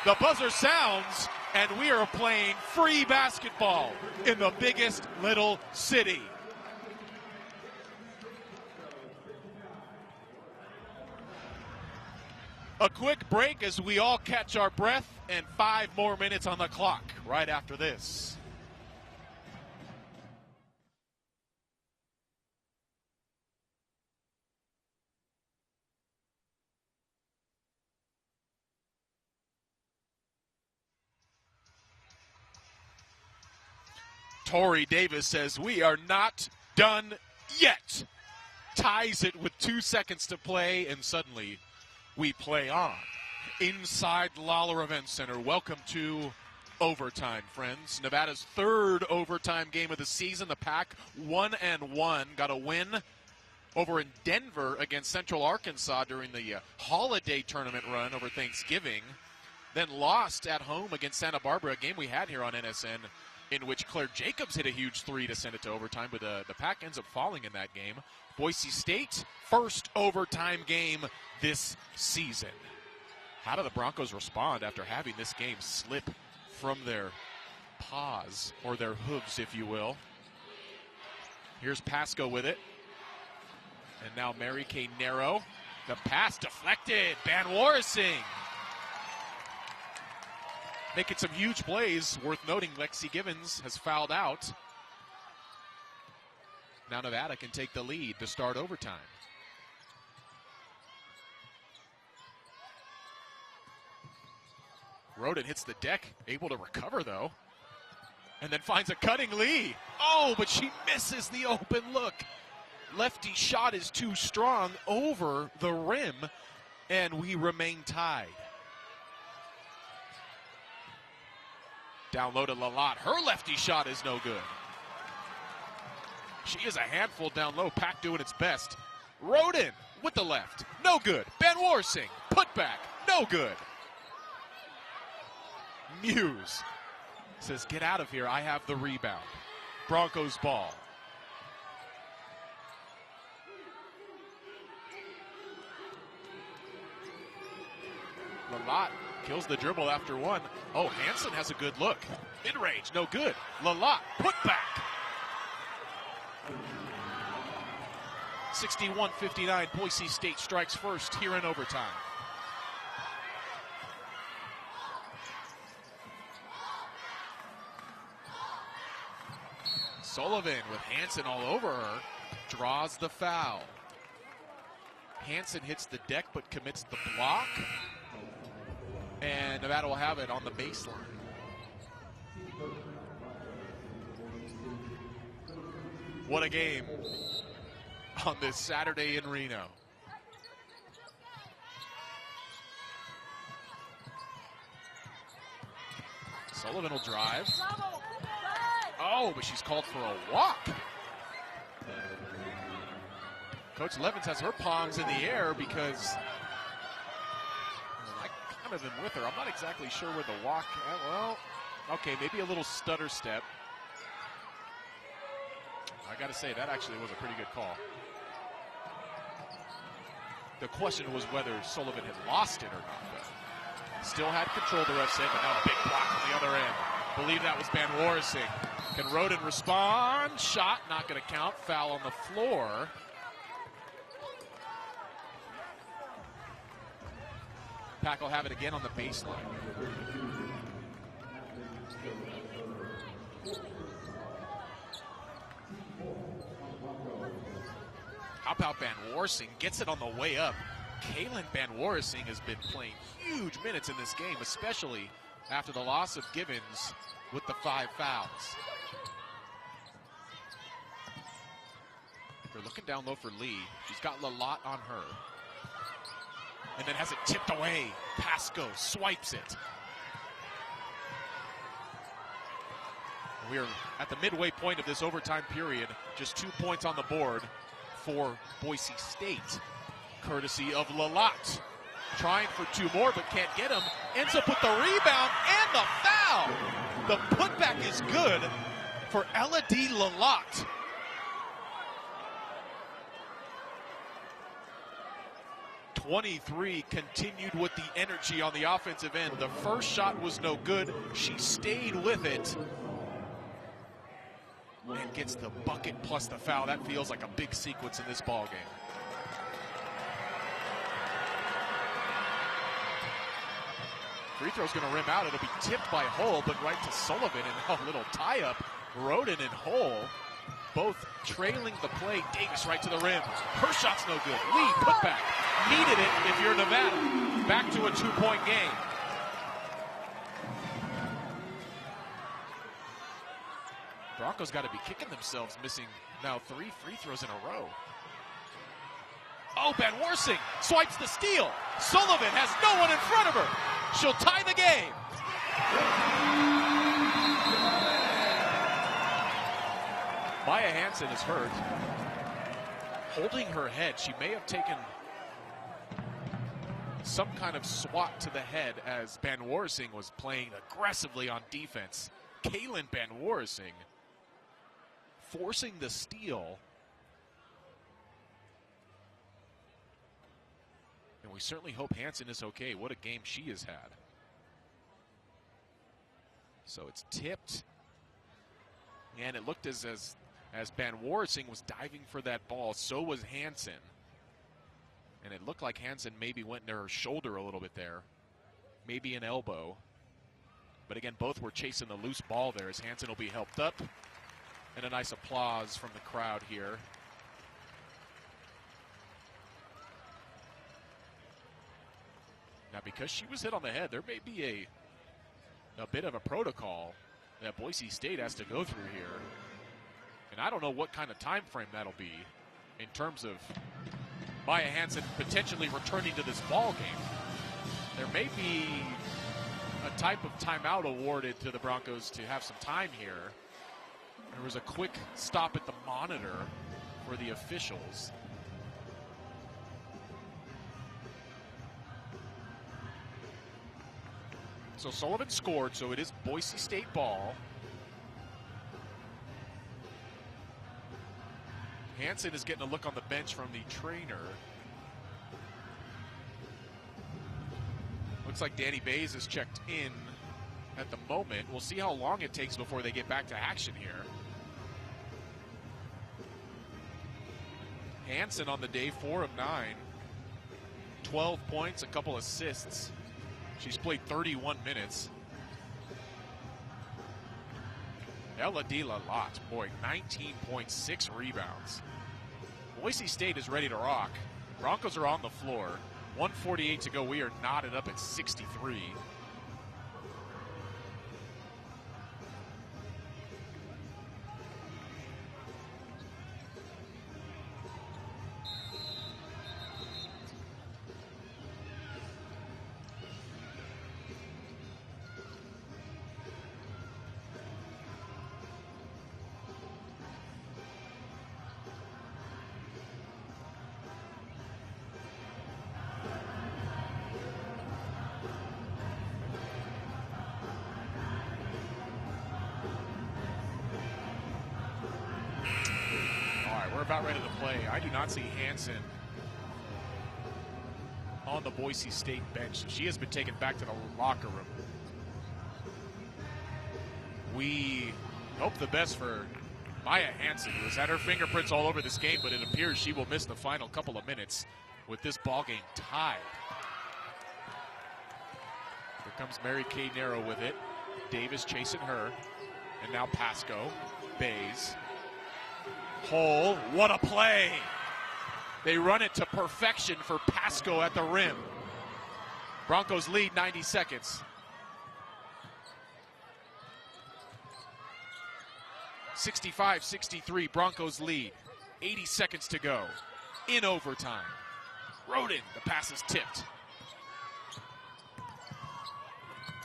The buzzer sounds, and we are playing free basketball in the biggest little city. A quick break as we all catch our breath, and 5 more minutes on the clock right after this. Torrey Davis says, "We are not done yet." Ties it with 2 seconds to play, and suddenly we play on. Inside Lawlor Event Center, welcome to overtime, friends. Nevada's 3rd overtime game of the season. The Pack 1-1, got a win over in Denver against Central Arkansas during the holiday tournament run over Thanksgiving. Then lost at home against Santa Barbara, a game we had here on NSN, in which Claire Jacobs hit a huge 3 to send it to overtime, but the Pack ends up falling in that game. Boise State, 1st overtime game this season. How do the Broncos respond after having this game slip from their paws, or their hooves, if you will? Here's Pasco with it. And now Mary Kay Nero. The pass deflected. Van Warsing making some huge plays. Worth noting, Lexi Givens has fouled out. Now Nevada can take the lead to start overtime. Roden hits the deck, able to recover though. And then finds a cutting Lee. Oh, but she misses the open look. Lefty shot is too strong over the rim, and we remain tied. Down low to Lawlor. Her lefty shot is no good. She is a handful down low. Pack doing its best. Roden with the left. No good. Van Warsing. Put back. No good. Muse says, "Get out of here. I have the rebound." Broncos ball. Lawlor kills the dribble after one. Oh, Hansen has a good look. Mid-range, no good. Lawlor, put back. 61-59, Boise State strikes first here in overtime. Sullivan with Hansen all over her, draws the foul. Hansen hits the deck but commits the block. And Nevada will have it on the baseline. What a game on this Saturday in Reno. Sullivan will drive. Oh, but she's called for a walk. Coach Levens has her palms in the air because I kind of am with her. I'm not exactly sure where the walk, well, okay, maybe a little stutter step. I got to say, that actually was a pretty good call. The question was whether Sullivan had lost it or not. But still had control, the ref said, but now a big block on the other end. Believe that was Van Warsing. Can Roden respond? Shot, not going to count. Foul on the floor. Pack will have it again on the baseline. How about Van Warsing? Gets it on the way up. Kaylin Van Warsing has been playing huge minutes in this game, especially after the loss of Givens with the 5 fouls. They're looking down low for Lee. She's got Lawlor on her. And then has it tipped away. Pasco swipes it. We're at the midway point of this overtime period. Just 2 points on the board for Boise State, courtesy of Lawlor. Trying for 2 more, but can't get him. Ends up with the rebound and the foul. The putback is good for Elodie Lawlor. '23 continued with the energy on the offensive end. The first shot was no good. She stayed with it and gets the bucket plus the foul. That feels like a big sequence in this ball game. Free throw's going to rim out. It'll be tipped by Hull, but right to Sullivan, and a little tie-up. Roden and Hull both trailing the play. Davis right to the rim. Her shot's no good. Lee, put back. Needed it if you're Nevada. Back to a 2-point game. Broncos got to be kicking themselves, missing now 3 free throws in a row. Oh, Van Warsing swipes the steal. Sullivan has no one in front of her. She'll tie the game. Maya Hansen is hurt. Holding her head. She may have taken some kind of swat to the head as Van Warsing was playing aggressively on defense. Kaylin Van Warsing forcing the steal. And we certainly hope Hansen is okay. What a game she has had. So it's tipped. And it looked as Van Warsing was diving for that ball, so was Hansen. And it looked like Hansen maybe went near her shoulder a little bit there. Maybe an elbow. But again, both were chasing the loose ball there as Hansen will be helped up. And a nice applause from the crowd here. Now, because she was hit on the head, there may be a bit of a protocol that Boise State has to go through here. And I don't know what kind of time frame that'll be in terms of Maya Hansen potentially returning to this ball game. There may be a type of timeout awarded to the Broncos to have some time here. There was a quick stop at the monitor for the officials. So Sullivan scored, so it is Boise State ball. Hansen is getting a look on the bench from the trainer. Looks like Danny Bays is checked in at the moment. We'll see how long it takes before they get back to action here. Hansen on the day, 4 of 9. 12 points, a couple assists. She's played 31 minutes. Ella Di Lalot, boy, 19.6 rebounds. Boise State is ready to rock. Broncos are on the floor. 1:48 to go. We are knotted up at 63. We're about ready to play. I do not see Hansen on the Boise State bench. She has been taken back to the locker room. We hope the best for Maya Hansen, who has had her fingerprints all over this game, but it appears she will miss the final couple of minutes with this ball game tied. Here comes Mary Kay Nero with it. Davis chasing her. And now Pasco. Bays. Hole, what a play. They run it to perfection for Pasco at the rim. Broncos lead 90 seconds. 65-63, Broncos lead. 80 seconds to go. In overtime. Roden, the pass is tipped.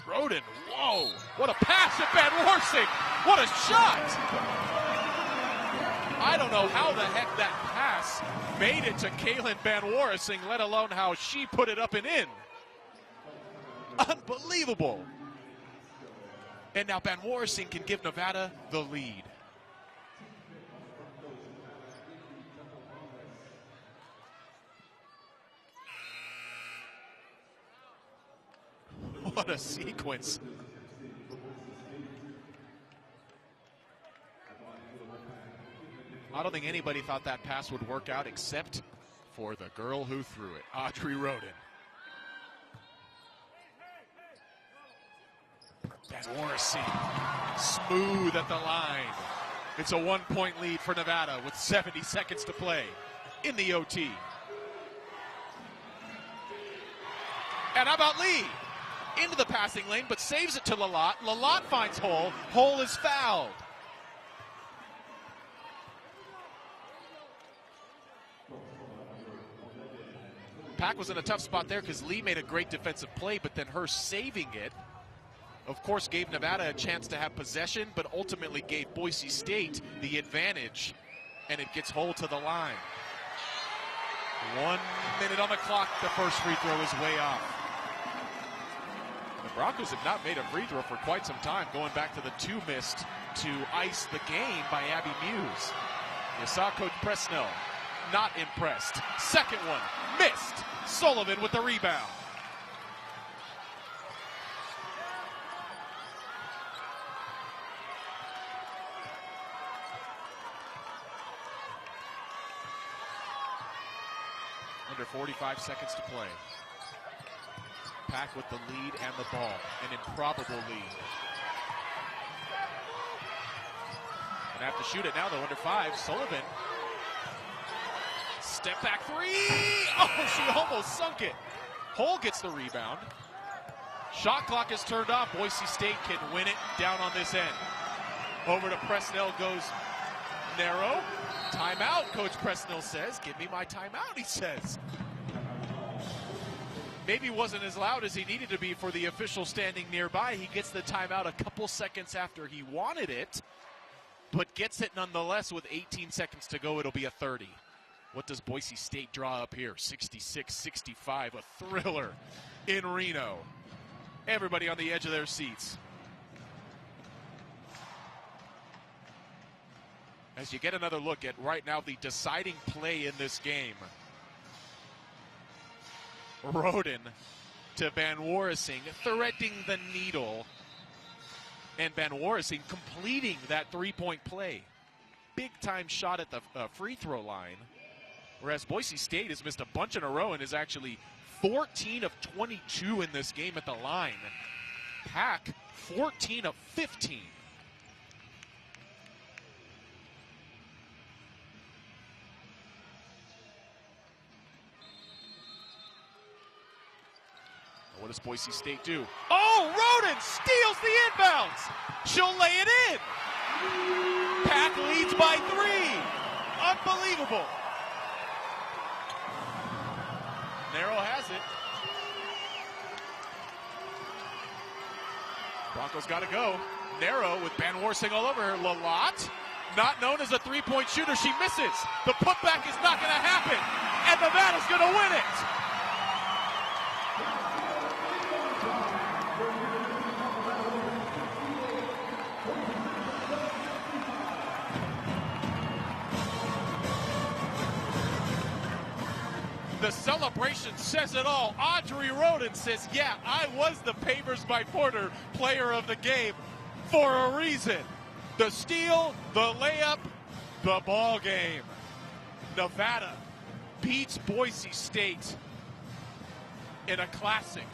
Roden, whoa, what a pass at Van Worsing. What a shot. I don't know how the heck that pass made it to Kaylin Van Worsing, let alone how she put it up and in. Unbelievable. And now Van Worsing can give Nevada the lead. What a sequence. I don't think anybody thought that pass would work out except for the girl who threw it, Audrey Roden. Van Worsing, smooth at the line. It's a 1-point lead for Nevada with 70 seconds to play in the OT. And how about Lee? Into the passing lane, but saves it to Lalot. Lalot finds Hole. Hole is fouled. Pack was in a tough spot there because Lee made a great defensive play, but then her saving it, of course, gave Nevada a chance to have possession, but ultimately gave Boise State the advantage, and it gets Hole to the line. 1 minute on the clock. The first free throw is way off. The Broncos have not made a free throw for quite some time, going back to the 2 missed to ice the game by Abby Muse. You saw Coach Presnell not impressed. Second one, missed. Sullivan with the rebound. Under 45 seconds to play. Pack with the lead and the ball. An improbable lead. And have to shoot it now, though, under 5. Sullivan. Step back 3. Oh, she almost sunk it. Hole gets the rebound. Shot clock is turned off. Boise State can win it down on this end. Over to Presnell goes Narrow. Timeout, Coach Presnell says. Give me my timeout, he says. Maybe wasn't as loud as he needed to be for the official standing nearby. He gets the timeout a couple seconds after he wanted it, but gets it nonetheless with 18 seconds to go. It'll be a 30. What does Boise State draw up here? 66-65, a thriller in Reno. Everybody on the edge of their seats. As you get another look at right now the deciding play in this game. Roden to Van Worsing, threading the needle. And Van Worsing completing that three-point play. Big-time shot at the free throw line. Whereas Boise State has missed a bunch in a row and is actually 14 of 22 in this game at the line. Pack 14 of 15. What does Boise State do? Oh, Roden steals the inbounds. She'll lay it in. Pack leads by 3. Unbelievable. Narrow has it. Broncos got to go. Narrow with Van Worsing all over her. Lawlor, not known as a three-point shooter. She misses. The putback is not going to happen. And Nevada's going to win it. The celebration says it all. Audrey Roden says, yeah, I was the Pavers by Porter player of the game for a reason. The steal, the layup, the ball game. Nevada beats Boise State in a classic.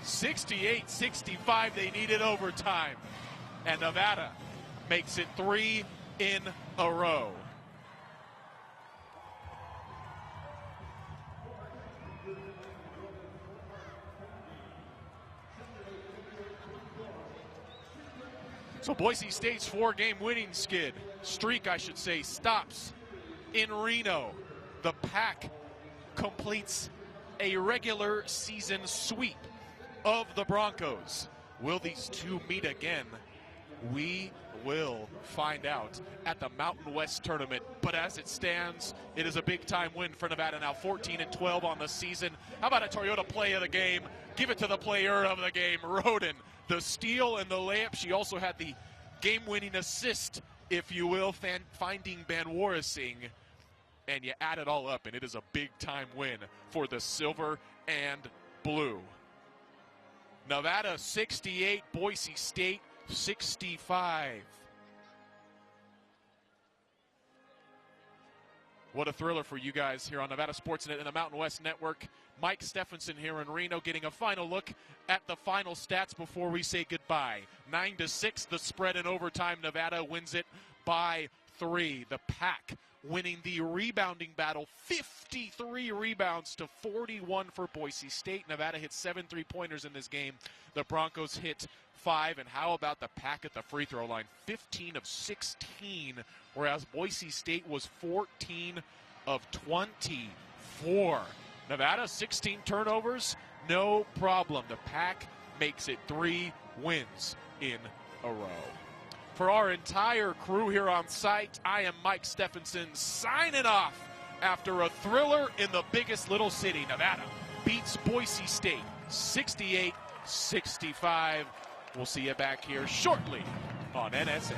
68-65, they needed overtime. And Nevada makes it 3 in a row. So Boise State's 4-game winning streak, stops in Reno. The Pack completes a regular season sweep of the Broncos. Will these two meet again? We will find out at the Mountain West tournament. But as it stands, it is a big-time win for Nevada, now 14-12 on the season. How about a Toyota play of the game? Give it to the player of the game, Roden. The steal and the layup. She also had the game-winning assist, if you will, finding Van Worsing. And you add it all up, and it is a big-time win for the silver and blue. Nevada 68, Boise State 65. What a thriller for you guys here on Nevada Sportsnet and the Mountain West Network. Mike Stephenson here in Reno getting a final look at the final stats before we say goodbye. 9-6, the spread in overtime. Nevada wins it by 3. The Pack winning the rebounding battle, 53 rebounds to 41 for Boise State. Nevada hit 7 3-pointers in this game. The Broncos hit 5. And how about the Pack at the free throw line? 15 of 16, whereas Boise State was 14 of 24. Nevada, 16 turnovers, no problem. The Pack makes it 3 wins in a row. For our entire crew here on site, I am Mike Stephenson signing off after a thriller in the biggest little city. Nevada beats Boise State 68-65. We'll see you back here shortly on NSN.